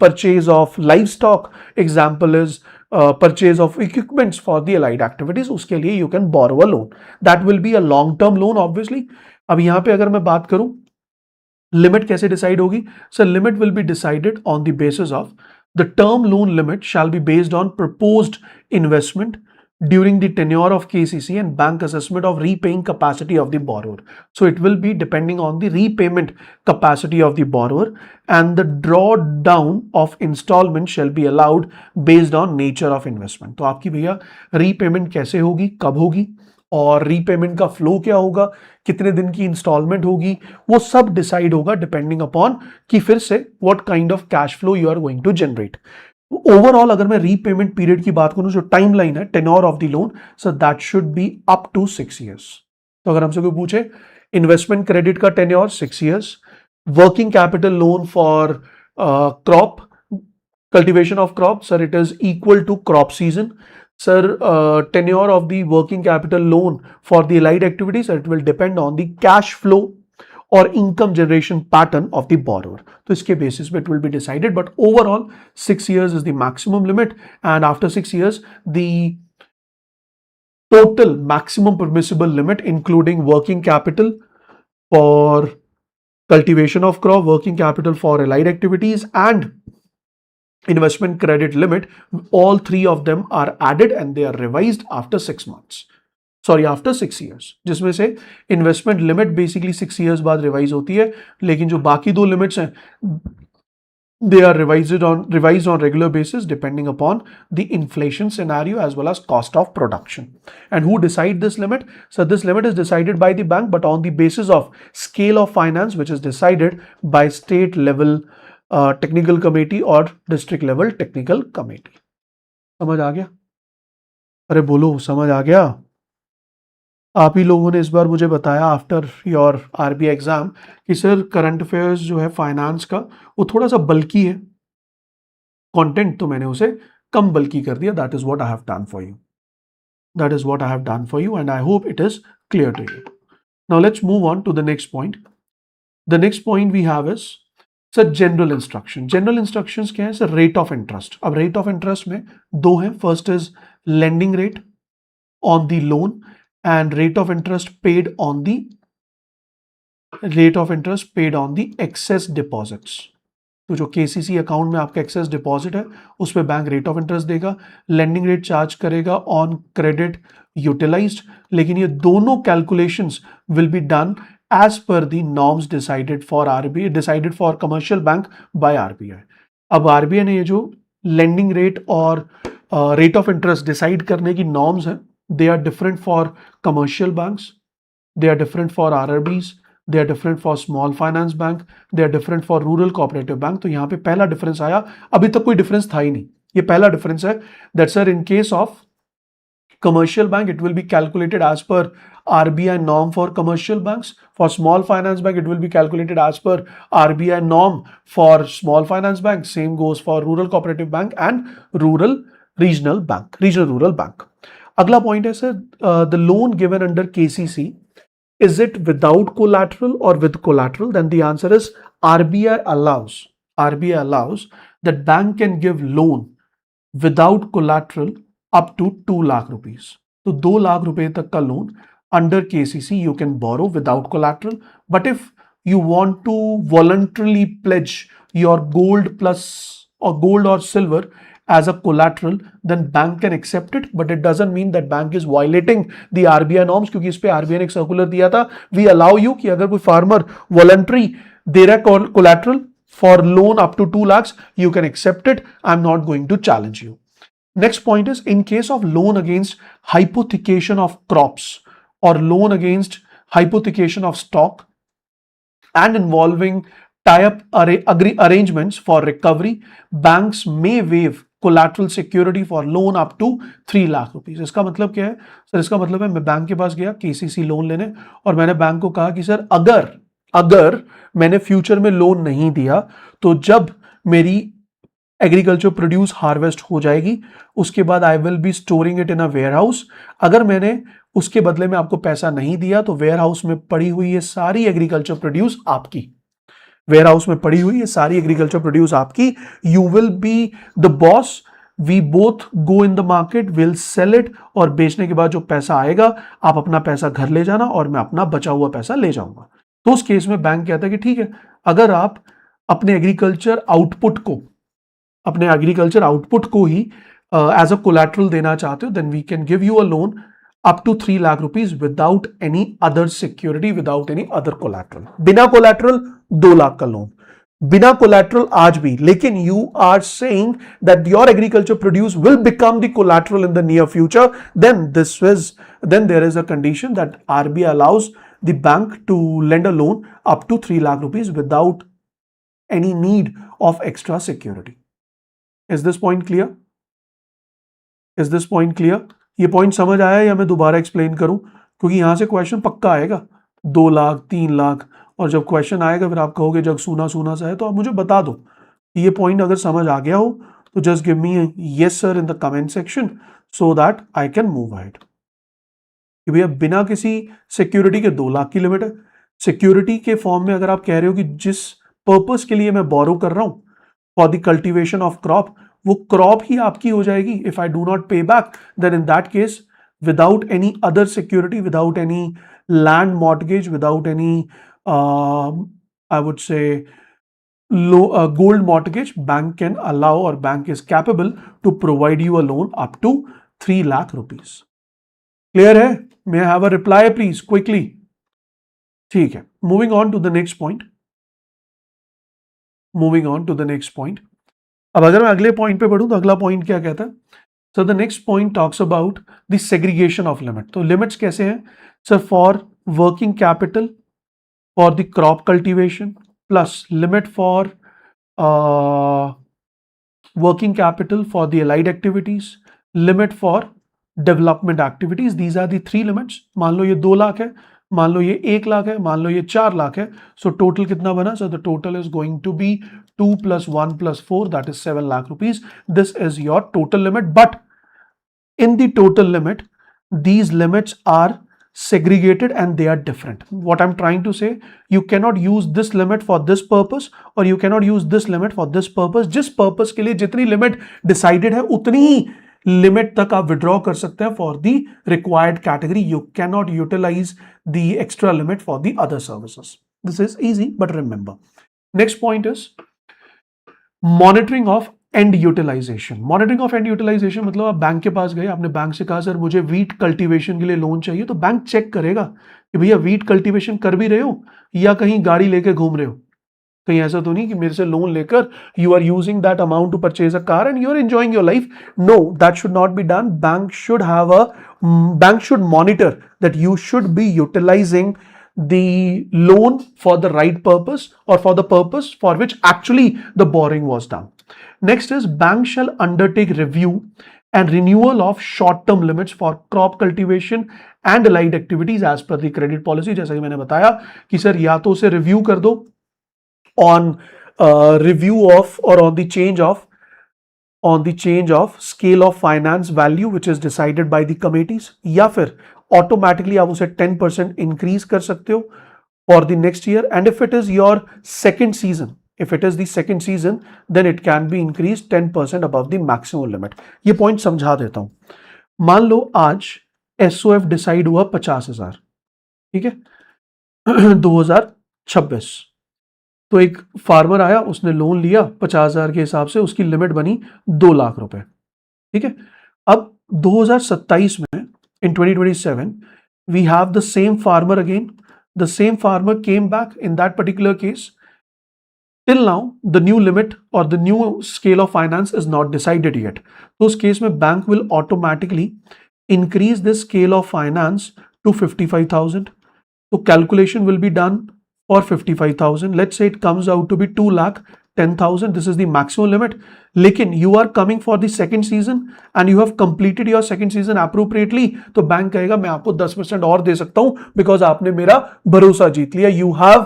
purchase of livestock, example is purchase of equipments for the allied activities. उसके लिए you can borrow a loan. That will be a long term loan obviously. अब यहाँ पे अगर मैं बात करूं limit कैसे डिसाइड होगी, sir limit will be decided on the basis of the term loan limit shall be based on proposed investment during the tenure of KCC and bank assessment of repaying capacity of the borrower. So it will be depending on the repayment capacity of the borrower, and the drawdown of installment shall be allowed based on nature of investment. तो आपकी भैया repayment कैसे होगी, कब होगी, और repayment का flow क्या होगा, कितने दिन की इंस्टॉलमेंट होगी, वो सब डिसाइड होगा डिपेंडिंग अपॉन कि फिर से what kind of cash flow you are going to generate. Overall अगर मैं रीपेमेंट पीरियड की बात करूं, जो टाइम लाइन है tenure of the loan, so that should be up to 6 years। तो अगर हमसे कोई पूछे इन्वेस्टमेंट क्रेडिट का tenure 6 years, working capital loan for crop cultivation of crop, sir, it is equal to crop season. Sir, tenure of the working capital loan for the allied activities, it will depend on the cash flow or income generation pattern of the borrower. So इसके basis पे it will be decided, but overall 6 years is the maximum limit, and after 6 years the total maximum permissible limit including working capital for cultivation of crop, working capital for allied activities and investment credit limit, all three of them are added and they are revised after 6 months. Sorry, after 6 years, जिसमें से investment limit basically 6 years बाद revise होती है, लेकिन जो बाकी दो limits हैं they are revised on regular basis depending upon the inflation scenario as well as cost of production. And who decide this limit? So this limit is decided by the bank, but on the basis of scale of finance, which is decided by state level technical committee और district level technical committee. समझ आ गया? अरे बोलो समझ आ गया? आप ही लोगों ने इस बार मुझे बताया आफ्टर योर आरबीआई एग्जाम कि सर करंट अफेयर्स जो है फाइनेंस का वो थोड़ा सा बल्की है कंटेंट, तो मैंने उसे कम बल्की कर दिया। That is what I have done for you, that is what I have done for you and I hope it is clear to you. Now let's move on to the next point. The next point we have is sir general instruction. General instructions क्या है sir? Rate of interest. अब rate of interest में दो हैं, first is lending rate on the loan and rate of interest paid on the excess deposits. तो जो KCC account में आपका एक्सेस डिपॉजिट है उस पर बैंक रेट ऑफ इंटरेस्ट देगा, लेंडिंग रेट चार्ज करेगा ऑन क्रेडिट यूटिलाइज्ड, लेकिन ये दोनों calculations will be done as per the norms decided for RBI, decided for commercial bank by RBI. अब RBI ने ये जो lending rate और rate of interest decide करने की norms हैं, they are different for commercial banks, they are different for RRBs, they are different for small finance bank, they are different for rural cooperative bank. तो यहाँ पे पहला difference आया, अभी तक कोई डिफरेंस था ही नहीं, ये पहला डिफरेंस है। That sir in case of commercial bank it will be calculated as per RBI norm for commercial banks. For small finance bank it will be calculated as per RBI norm for small finance bank. Same goes for rural cooperative bank and rural regional bank, regional rural bank. अगला point है sir, the loan given under KCC, is it without collateral or with collateral? Then the answer is RBI allows that bank can give loan without collateral up to 2 lakh rupees. तो 2 लाख रुपए तक का loan under KCC you can borrow without collateral. But if you want to voluntarily pledge your gold plus or gold or silver as a collateral, then bank can accept it, but it doesn't mean that bank is violating the RBI norms. क्योंकि इस पे RBI ने एक circular दिया था, we allow you कि अगर कोई फार्मर voluntary दे रहा है collateral for loan up to 2 lakhs, you can accept it. I'm not going to challenge you. Next point is, in case of loan against hypothecation of crops or loan against hypothecation of stock and involving tie-up arrangements for recovery, banks may waive collateral security for loan up to 3 lakh rupees. इसका मतलब क्या है sir? इसका मतलब है मैं bank के पास गया केसीसी लोन लेने और मैंने बैंक को कहा कि सर अगर मैंने फ्यूचर में लोन नहीं दिया तो जब मेरी एग्रीकल्चर प्रोड्यूस हार्वेस्ट हो जाएगी उसके बाद I will be storing it in a warehouse. अगर मैंने उसके बदले में आपको पैसा नहीं दिया तो वेयर हाउस में पड़ी हुई ये सारी एग्रीकल्चर प्रोड्यूस आपकी, वेयर हाउस में पड़ी हुई ये सारी एग्रीकल्चर प्रोड्यूस आपकी. You will be the boss, we both go in the market, will sell it, और बेचने के बाद जो पैसा आएगा आप अपना पैसा घर ले जाना और मैं अपना बचा हुआ पैसा ले जाऊंगा. तो उस केस में बैंक कहता है कि ठीक है, अगर आप अपने एग्रीकल्चर आउटपुट को ही एज अ कोलैटरल देना चाहते हो, then we can give you a loan up to 3 lakh rupees without any other security, without any other collateral. बिना कोलैटरल 2 लाख का लोन, बिना कोलैटरल आज भी. लेकिन you are saying that your agriculture produce will become the collateral in the near future, then there is a condition that RBI allows the bank to lend a loan up to 3 lakh rupees without any need of extra security. Is this point clear? Is this point clear? ये point समझ आया या मैं दोबारा explain करूं? क्योंकि यहां से क्वेश्चन पक्का आएगा 2 लाख 3 लाख, और जब क्वेश्चन आएगा फिर आप कहोगे जब सूना सा है, तो आप मुझे बता दो ये पॉइंट अगर समझ आ गया हो तो just give me yes sir in the comment section so that I can move ahead. कि भैया बिना किसी सिक्योरिटी के 2 लाख की लिमिट है. सिक्योरिटी के फॉर्म में अगर आप कह रहे हो कि जिस पर्पस के लिए मैं बोरो कर रहा हूं for the cultivation of crop, वो क्रॉप ही आपकी हो जाएगी. If I do not pay back, then in that case without any other security, without any land mortgage, without any I would say gold mortgage, bank can allow or bank is capable to provide you a loan up to 3 lakh rupees. Clear है? May I have a reply please quickly? ठीक है. Moving on to the next point. अब अगर मैं अगले point पे बढ़ूं तो अगला पॉइंट क्या कहता है? So the next point talks about the segregation of limit. तो लिमिट्स कैसे हैं sir? For working capital for the crop cultivation, plus limit for working capital for the allied activities, limit for development activities. These are the 3 limits. मान लो ये 2 लाख है, मान लो ये 1 लाख है, मान लो ये 4 लाख है. So total कितना बना? So the total is going to be 2 plus 1 plus 4, that is 7 lakh rupees. This is your total limit. But in the total limit, these limits are segregated and they are different. What I'm trying to say, you cannot use this limit for this purpose or you cannot use this limit for this purpose. जिस purpose के लिए जितनी limit decided है उतनी ही limit तक आप withdraw कर सकते हैं for the required category. You cannot utilize the extra limit for the other services. This is easy, but remember. Next point is monitoring of and utilization. Monitoring of and utilization मतलब आप bank के पास गए, आपने bank से कहा sir मुझे wheat cultivation के लिए लोन चाहिए, तो बैंक चेक करेगा कि भैया वीट कल्टीवेशन कर भी रहे हो या कहीं गाड़ी लेके घूम रहे हो. कहीं ऐसा तो नहीं कि मेरे से लोन लेकर you are using that amount to purchase a car and you are enjoying your life. No, that should not be done. Bank should monitor that you should be utilizing the loan for the right purpose or for the purpose for which actually the borrowing was done. Next is bank shall undertake review and renewal of short-term limits for crop cultivation and allied activities as per the credit policy. जैसा कि मैंने बताया कि sir या तो उसे review कर दो on review of or on the change of scale of finance value which is decided by the committees, या फिर automatically आप उसे 10% increase कर सकते हो for the next year, and if it is your second season, if it is the second season, then it can be increased 10% above the maximum limit. ये point समझा देता हूं. मान लो आज SOF डिसाइड हुआ 50,000, ठीक है 2026. तो एक फार्मर आया, उसने लोन लिया 50,000 के हिसाब से, उसकी लिमिट बनी 2 लाख रुपए, ठीक है. अब 2027 में in 2027 we have the same farmer again. The same farmer came back in that particular case. Till now, the new limit or the new scale of finance is not decided yet. So, उस case में bank will automatically increase this scale of finance to 55,000. So, calculation will be done for 55,000. Let's say it comes out to be 2,10,000. This is the maximum limit. लेकिन you are coming for the second season and you have completed your second season appropriately, तो bank कहेगा मैं आपको 10% और दे सकता हूं because आपने मेरा भरोसा जीत लिया. You have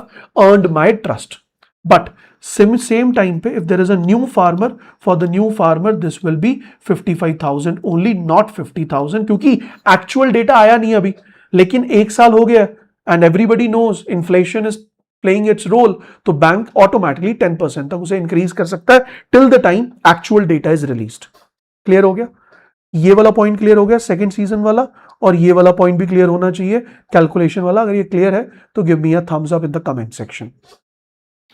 earned my trust. But same time पे if there is a new farmer, for the new farmer this will be 55,000 only, not 50,000, क्योंकि actual data आया नहीं अभी, लेकिन एक साल हो गया and everybody knows inflation is playing its role, तो बैंक automatically 10% तक उसे increase कर सकता है till the time actual data is released. Clear हो गया? ये वाला पॉइंट क्लियर हो गया सेकंड सीजन वाला, और ये वाला पॉइंट भी क्लियर होना चाहिए कैलकुलेशन वाला. अगर ये क्लियर है तो give me a thumbs up in the comment section.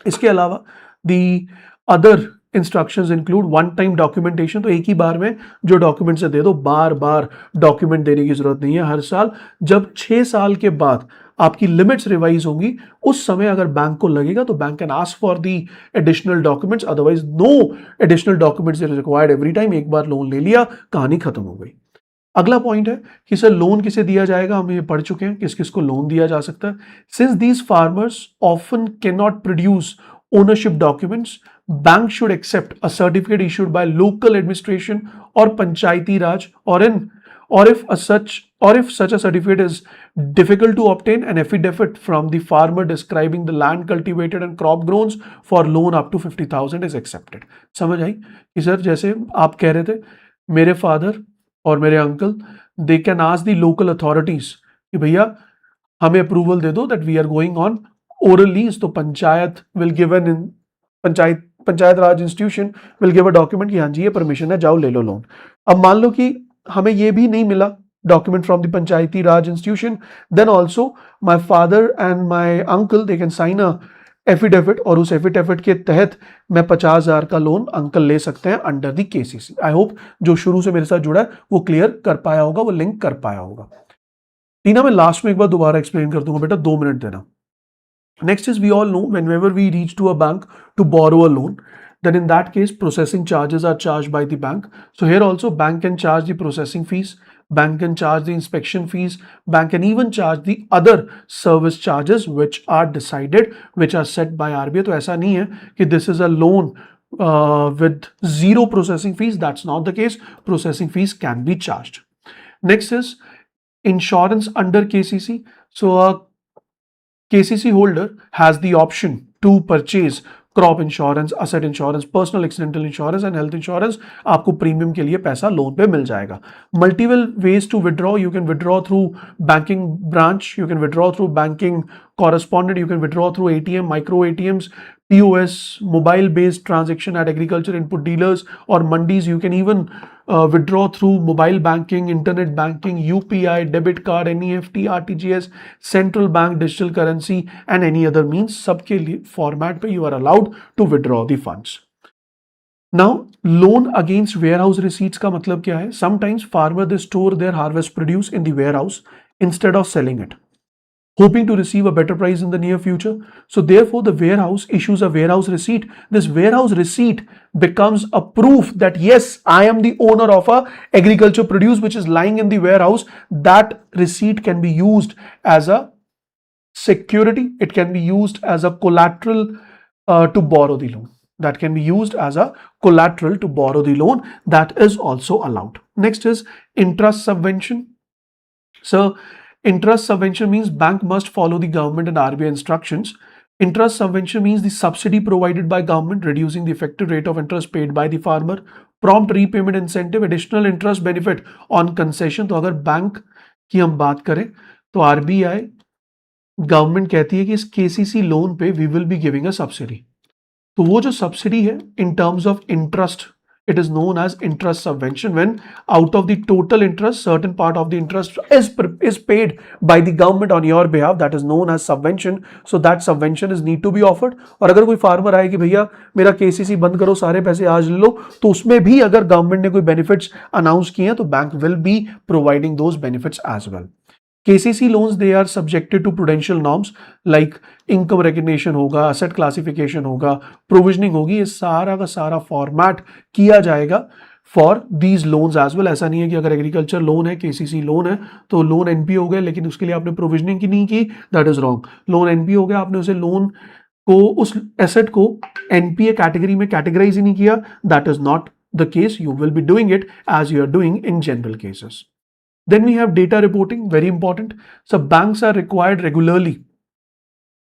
इसके अलावा the other instructions include one time documentation. तो एक ही बार में जो डॉक्यूमेंट से दे दो, बार बार डॉक्यूमेंट देने की जरूरत नहीं है. हर साल जब 6 साल के बाद आपकी लिमिट्स रिवाइज होंगी, उस समय अगर बैंक को लगेगा तो bank can ask for the additional documents, otherwise no additional documents is required every time. एक बार लोन ले लिया, कहानी खत्म हो गई. अगला पॉइंट है कि सर लोन किसे दिया जाएगा. हम ये पढ़ चुके हैं किस किस को लोन दिया जा सकता है. Since these farmers often can not produce ownership documents, bank should accept a certificate issued by local administration or panchayati raj, or if such a certificate is difficult to obtain, an affidavit from the farmer describing the land cultivated and crop grown for loan up to 50,000 is accepted. समझ आई कि sir जैसे आप कह रहे थे मेरे father और मेरे uncle, they can ask the local authorities कि भैया हमें अप्रूवल दे दो that we are going on oral lease. तो panchayat will give an panchayat Raj institution will give a document कि हाँ जी ये परमिशन है, जाओ ले लो लोन. अब मान लो कि हमें ये भी नहीं मिला document from the Panchayati Raj institution, then also my father and my uncle they can sign a affidavit, और उस एफिडेविट के तहत मैं 50,000 का लोन अंकल ले सकते हैं under the KCC. I hope जो शुरू से मेरे साथ जुड़ा है वो क्लियर कर पाया होगा, वो लिंक कर पाया होगा. टीना मैं लास्ट में एक बार दोबारा एक्सप्लेन कर दूंगा, बेटा 2 मिनट देना. Next is, we all know whenever we reach to a bank to borrow a loan, then in that case processing charges are charged by the bank. So here also bank can charge the processing fees, bank can charge the inspection fees, bank can even charge the other service charges which are decided, which are set by RBI. तो ऐसा नहीं है कि this is a loan with zero processing fees. That's not the case. Processing fees can be charged. Next is insurance under KCC. So a KCC holder has the option to purchase crop insurance, asset insurance, personal accidental insurance and health insurance. आपको premium के लिए पैसा loan पे मिल जाएगा. Multiple ways to withdraw. You can withdraw through banking branch, you can withdraw through banking correspondent, you can withdraw through ATM, micro ATMs, POS, mobile based transaction at agriculture input dealers or mandis. You can even withdraw through mobile banking, internet banking, UPI, debit card, NEFT, RTGS, central bank, digital currency and any other means. सबके format पे you are allowed to withdraw the funds. Now, loan against warehouse receipts का मतलब क्या है? Sometimes farmer they store their harvest produce in the warehouse instead of selling it, hoping to receive a better price in the near future. So therefore the warehouse issues a warehouse receipt. This warehouse receipt becomes a proof that yes, I am the owner of a agriculture produce which is lying in the warehouse. That receipt can be used as a security, it can be used as a collateral to borrow the loan. That can be used as a collateral to borrow the loan. That is also allowed. Next is interest subvention. So interest subvention means bank must follow the government and RBI instructions. Interest subvention means the subsidy provided by government, reducing the effective rate of interest paid by the farmer. Prompt repayment incentive, additional interest benefit on concession. तो अगर bank की हम बात करें तो RBI government कहती है कि इस KCC लोन पे we will be giving a subsidy. तो वो जो सब्सिडी है in terms of interest, it is known as interest subvention. When out of the total interest, certain part of the interest is paid by the government on your behalf, that is known as subvention. So that subvention is need to be offered. और अगर कोई farmer आए कि भैया मेरा KCC बंद करो, सारे पैसे आज ले लो, तो उसमें भी अगर गवर्नमेंट ने कोई बेनिफिट्स अनाउंस किए हैं तो bank will be providing those benefits as well. KCC loans, they are subjected to prudential norms like income recognition होगा, asset classification होगा, provisioning होगी. ये सारा का सारा फॉर्मेट किया जाएगा for these loans as well. ऐसा नहीं है कि अगर एग्रीकल्चर लोन है, KCC लोन है तो लोन NPA हो गया लेकिन उसके लिए आपने प्रोविजनिंग की नहीं की, that is wrong. Loan NPA हो गया, आपने उसे लोन को, उस एसेट को NPA कैटेगरी में कैटेगराइज ही नहीं किया, that is not the case. You will be doing it as you are doing in general cases. Then we have data reporting, very important. So banks are required regularly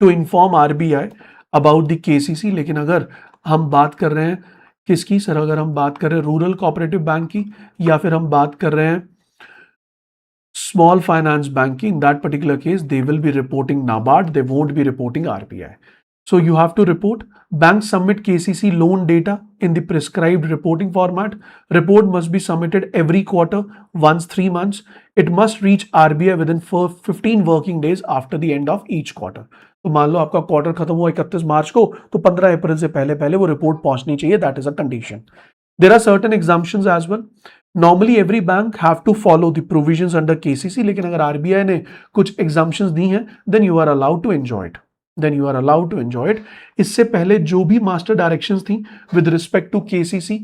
to inform RBI about the KCC. लेकिन अगर हम बात कर रहे हैं किसकी sir, अगर हम बात कर रहे हैं रूरल कोऑपरेटिव बैंक की या फिर हम बात कर रहे हैं स्मॉल फाइनेंस बैंक की, in that particular case they will be reporting NABARD, they won't be reporting RBI. So you have to report. Banks submit KCC loan data in the prescribed reporting format. Report must be submitted every quarter, once 3 months. It must reach RBI within 15 working days after the end of each quarter. तो मान लो आपका quarter खत्म हुआ 31 मार्च को, तो 15 अप्रैल से पहले पहले वो रिपोर्ट पहुंचनी चाहिए. That is a condition. There are certain exemptions as well. Normally every bank have to follow the provisions under KCC. लेकिन अगर RBI ने कुछ exemptions दी हैं, then you are allowed to enjoy it. इससे पहले जो भी मास्टर डायरेक्शंस थी with respect to KCC,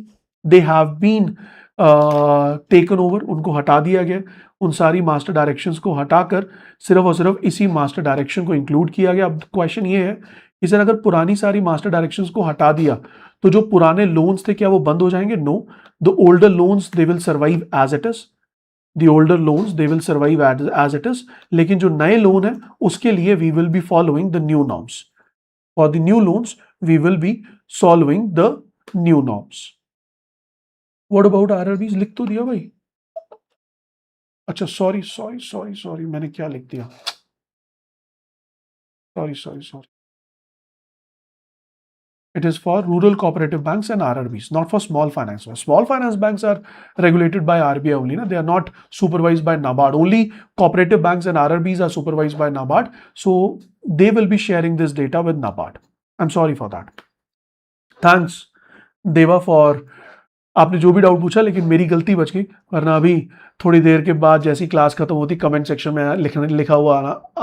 they have been taken over, उनको हटा दिया गया. उन सारी मास्टर डायरेक्शंस को हटाकर सिर्फ और सिर्फ इसी मास्टर डायरेक्शन को इंक्लूड किया गया. अब क्वेश्चन ये है कि सर अगर पुरानी सारी मास्टर डायरेक्शंस को हटा दिया तो जो पुराने लोन्स थे क्या वो बंद हो जाएंगे? No, the older loans they will survive as it is. The older loans they will survive as it is. लेकिन जो नए लोन है उसके लिए we will be following the new norms. For the new loans we will be following the new norms. What about RRBs? लिख तो दिया भाई. अच्छा सॉरी मैंने क्या लिख दिया, sorry. It is for rural cooperative banks and RRBs, not for small finance banks. Small finance banks are regulated by RBI only. They are not supervised by NABARD. Only cooperative banks and RRBs are supervised by NABARD. So they will be sharing this data with NABARD. I'm sorry for that. Thanks, Deva, for आपने जो भी doubt पूछा, लेकिन मेरी गलती बच गई. वरना अभी थोड़ी देर के बाद जैसी क्लास खत्म होती कमेंट सेक्शन में लिखा हुआ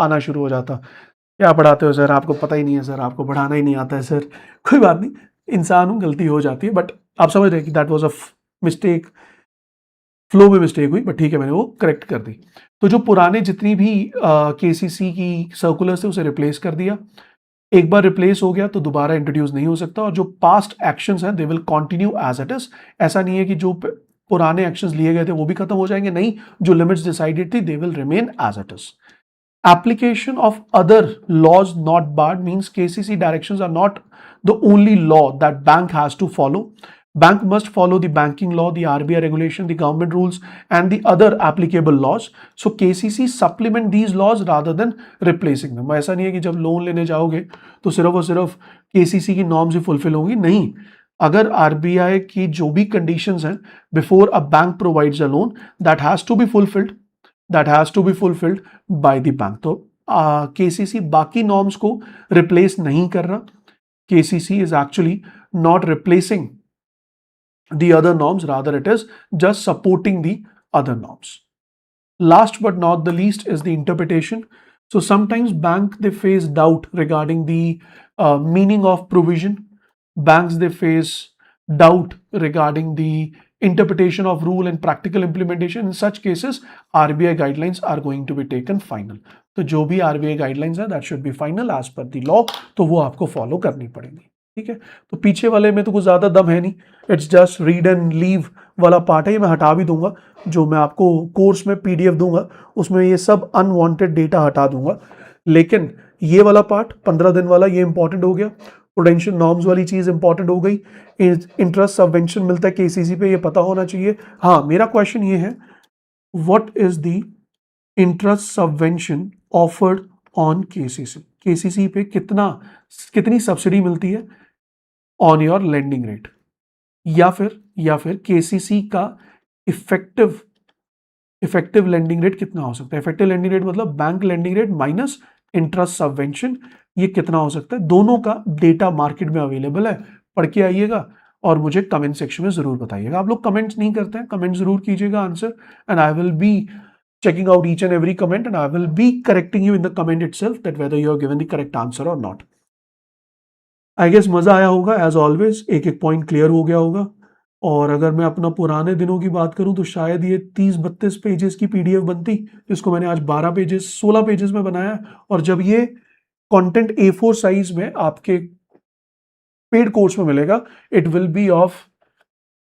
आना शुरू हो जाता, क्या पढ़ाते हो सर, आपको पता ही नहीं है सर, आपको पढ़ाना ही नहीं आता है सर. कोई बात नहीं, इंसान हूं, गलती हो जाती है. बट आप समझ रहे कि that was a mistake, flow में मिस्टेक हुई, बट ठीक है मैंने वो करेक्ट कर दी. तो जो पुराने जितनी भी KCC की सर्कुलर्स थे उसे रिप्लेस कर दिया. एक बार रिप्लेस हो गया तो दोबारा इंट्रोड्यूस नहीं हो सकता. और जो पास्ट एक्शंस हैं they will continue as it is. ऐसा नहीं है कि जो पुराने एक्शंस लिए गए थे वो भी खत्म हो जाएंगे, नहीं, जो लिमिट्स डिसाइडेड थी they will remain as it is. Application of other laws not barred means KCC directions are not the only law that bank has to follow. Bank must follow the banking law, the RBI regulation, the government rules and the other applicable laws. So KCC supplement these laws rather than replacing them. ऐसा नहीं है कि जब loan लेने जाओगे तो सिर्फ और सिर्फ KCC की नॉर्म्स ही फुलफिल होंगी, नहीं. अगर RBI की जो भी कंडीशंस हैं before a bank provides a loan, that has to be fulfilled by the bank. तो KCC बाकी नॉर्म्स को रिप्लेस नहीं कर रहा. KCC is actually not replacing the other norms, rather it is just supporting the other norms. Last but not the least is the interpretation. So sometimes bank they face doubt regarding the meaning of provision. Banks they face doubt regarding the interpretation of rule and practical implementation. In such cases, RBI guidelines are going to be taken final. तो जो भी RBI guidelines है that should be final as per the law, तो वो आपको follow करनी पड़ेगी, ठीक है। तो पीछे वाले में तो कुछ ज्यादा दम है नहीं, it's just read and leave वाला पार्ट है, ये मैं हटा भी दूंगा। जो मैं आपको कोर्स में PDF दूंगा उसमें ये सब अनवांटेड डेटा हटा दूंगा, लेकिन ये वाला पार्ट 15 दिन वाला ये इंपॉर्टेंट हो गया। प्रूडेंशियल नॉर्म्स वाली चीज इंपॉर्टेंट हो गई। इंटरेस्ट सबवेंशन मिलता है KCC पे, ये पता होना चाहिए। हाँ, मेरा क्वेश्चन ये है, what is the interest subvention offered on KCC पे कितनी सब्सिडी मिलती है ऑन योर लेंडिंग रेट, या फिर KCC का इफेक्टिव लेंडिंग रेट कितना हो सकता है। इफेक्टिव लेंडिंग रेट मतलब bank lending rate minus interest subvention, ये कितना हो सकता है। दोनों का डेटा मार्केट में अवेलेबल है, पढ़ के आइएगा और मुझे कमेंट सेक्शन में जरूर बताइएगा। आप लोग कमेंट्स नहीं करते हैं, कमेंट जरूर कीजिएगा answer, and I will B checking out each and every comment and I will be correcting you in the comment itself that whether you have given the correct answer or not. I guess मजा आया होगा as always, एक एक point clear हो गया होगा। और अगर मैं अपना पुराने दिनों की बात करूं तो शायद ये 30-32 पेजेस की PDF बनती, जिसको मैंने आज 16 पेजेस में बनाया। और जब ये कंटेंट A4 साइज में आपके पेड कोर्स में मिलेगा, it will be of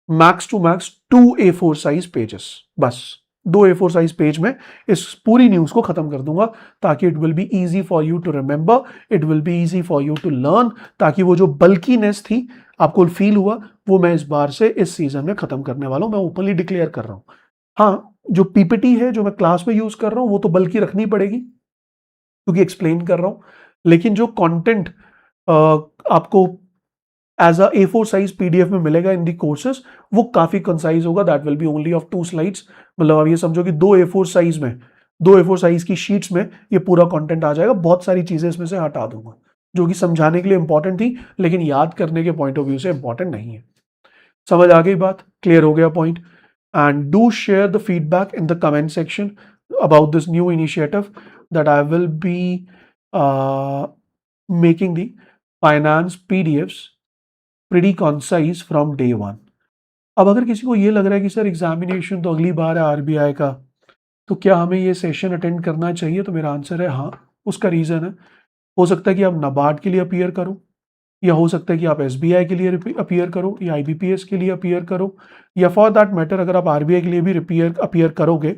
max to max 2 A4 size pages, बस 2 A4 साइज पेज में इस पूरी न्यूज को खत्म कर दूंगा, ताकि it will be easy for you to remember, it will be easy for you to learn, ताकि वो जो बल्कीनेस थी आपको फील हुआ, वो मैं इस बार से इस सीजन में खत्म करने वाला हूं। मैं ओपनली डिक्लेयर कर रहा हूं। हाँ, जो PPT है जो मैं क्लास में यूज कर रहा हूं वो तो बल्कि रखनी पड़ेगी क्योंकि एक्सप्लेन कर रहा हूं, लेकिन जो कंटेंट आपको as a A4 size PDF में मिलेगा इन दी कोर्सेज, वो काफी कंसाइज होगा। That will be only of 2 slides, मतलब आप ये समझो कि 2 A4 साइज में, 2 A4 साइज की शीट्स में ये पूरा कंटेंट आ जाएगा। बहुत सारी चीजें इसमें से हटा दूंगा जो कि समझाने के लिए इंपॉर्टेंट थी, लेकिन याद करने के पॉइंट ऑफ व्यू से इंपॉर्टेंट नहीं है। समझ आ गई बात, क्लियर हो गया point? And do share the feedback in the comment section about this new initiative that I will be making the finance PDFs pretty concise from day one. अब अगर किसी को ये लग रहा है कि सर एग्जामिनेशन तो अगली बार है RBI का, तो क्या हमें ये सेशन अटेंड करना चाहिए? तो मेरा आंसर है हाँ। उसका रीजन है, हो सकता है कि आप नाबार्ड के लिए अपीयर करो, या हो सकता है कि आप SBI के लिए अपीयर करो, या IBPS के लिए अपीयर करो, या फॉर दैट मैटर अगर आप RBI के लिए भी अपीयर करोगे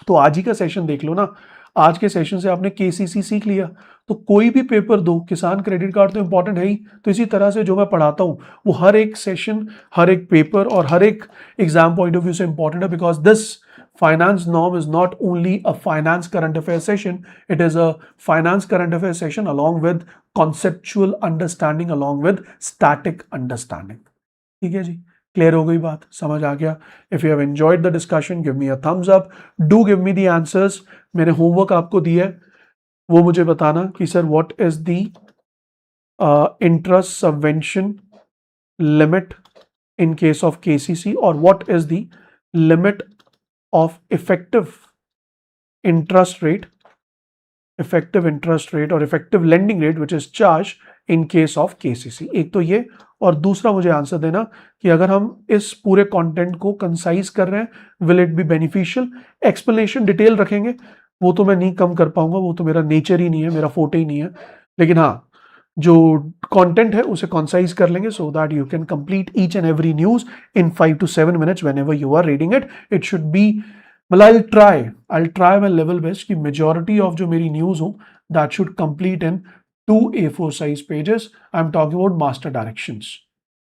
तो आज ही का सेशन देख लो ना। आज के सेशन से आपने KCC सीख लिया, तो कोई भी पेपर दो, किसान क्रेडिट कार्ड तो इंपॉर्टेंट है ही। तो इसी तरह से जो मैं पढ़ाता हूँ वो हर एक सेशन, हर एक पेपर और हर एक एग्जाम पॉइंट ऑफ व्यू से इंपॉर्टेंट है, because this finance norm is not only a finance current affair session, it is a finance current affair session along with conceptual understanding, along with static understanding. ठीक है जी, clear हो गई बात, समझ आ गया? If you have enjoyed the discussion, give me a thumbs up, do give me the answers. मैंने homework आपको दिया है, वो मुझे बताना कि sir what is the interest subvention limit in case of KCC, और what is the limit of effective interest rate और effective lending rate which is charge in case of KCC। एक तो ये, और दूसरा मुझे आंसर देना कि अगर हम इस पूरे कंटेंट को कंसाइज कर रहे हैं, will it be beneficial? Explanation detail रखेंगे, वो तो मैं नहीं कम कर पाऊंगा, वो तो मेरा नेचर ही नहीं है, मेरा फोटे ही नहीं है, लेकिन हाँ जो कंटेंट है उसे कंसाइज कर लेंगे, so that you can complete each and every news in 5 to 7 minutes whenever you are reading it. It should be, well, I'll try my level best कि majority of जो मेरी न्यूज हो that should complete in 2 A4 size pages. I'm talking about master directions.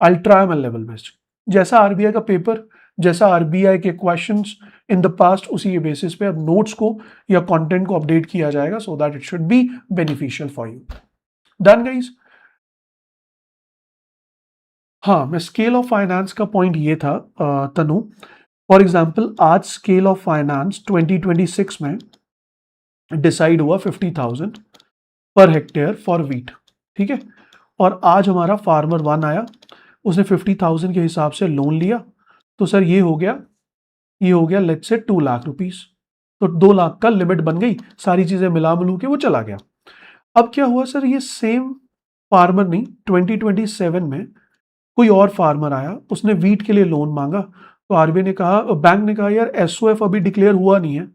I'll try my level best. जैसा RBI का paper, जैसा RBI के questions in the past, उसी के बेसिस पे अब नोट्स को या कंटेंट को अपडेट किया जाएगा, so that it should be beneficial for you. Done guys? हाँ, मैं स्केल ऑफ फाइनेंस का पॉइंट ये था तनु, फॉर एग्जाम्पल आज स्केल ऑफ फाइनेंस 2026 में डिसाइड हुआ 50,000 पर हेक्टेयर फॉर वीट, ठीक है। और आज हमारा फार्मर 1 आया, उसने 50,000 के हिसाब से लोन लिया, तो सर ये हो गया लेट्स से 2 लाख रुपीस, तो 2 लाख का लिमिट बन गई, सारी चीजें मिला मिलू के वो चला गया। अब क्या हुआ सर, ये सेम फार्मर नहीं 2027 में कोई और फार्मर आया, उसने वीट के लिए लोन मांगा, तो आरबीआई ने कहा, बैंक ने कहा यार एसओएफ अभी डिक्लेयर हुआ नहीं है,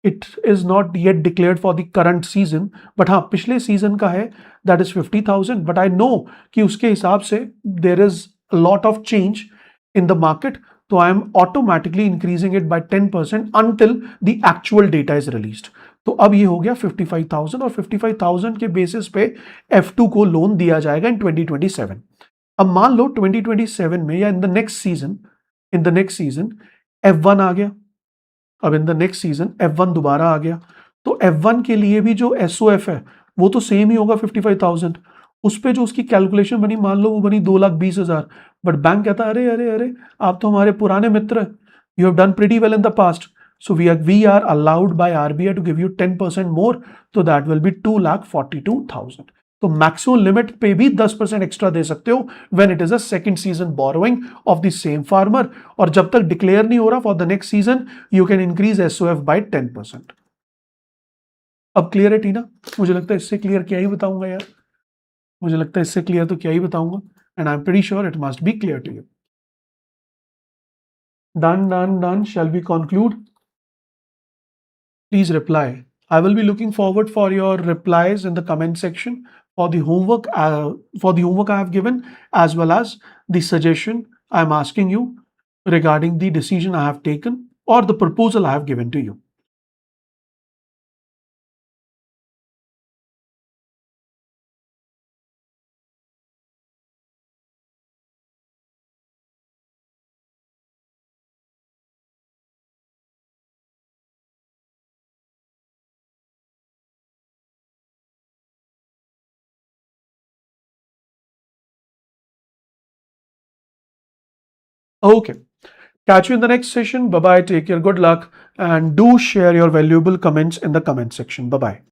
it is not yet declared for the current season, but हाँ पिछले सीजन का है, that is 50,000, but I know कि उसके हिसाब से there is lot of change in the market, तो I am automatically increasing it by 10% until the actual data is released. तो अब ये हो गया 55,000 और 55,000 के बेसिस पे F2 को लोन दिया जाएगा इन 2027। अब मान लो 2027 में या इन द नेक्स्ट सीजन F1 आ गया, अब इन द नेक्स्ट सीजन F1 दोबारा आ गया, तो F1 के लिए भी जो एसओएफ है वो तो सेम ही होगा 55,000, उस पे जो उसकी कैलकुलेशन बनी, मान लो वो बनी 2,20,000, बट बैंक कहता है अरे अरे अरे आप तो हमारे पुराने मित्र हैं, you have done pretty well in the past, so we are allowed by RBI to give you 10% more, तो दैट विल बी 2,42,000। तो मैक्सिमम लिमिट पे भी 10% एक्स्ट्रा दे सकते हो when it is a second season borrowing of the same farmer, और जब तक डिक्लेयर नहीं हो रहा for the next season you can increase SOF by 10%। अब क्लियर है टीना? मुझे लगता है इससे क्लियर क्या ही बताऊंगा यार, मुझे लगता है इससे क्लियर तो क्या ही बताऊंगा, and I am pretty sure it must be clear to you. Done. Shall we conclude? Please reply. I will be looking forward for your replies in the comment section for the homework I have given, as well as the suggestion I am asking you regarding the decision I have taken or the proposal I have given to you. Okay. Catch you in the next session. Bye bye. Take care. Good luck. And do share your valuable comments in the comment section. Bye bye.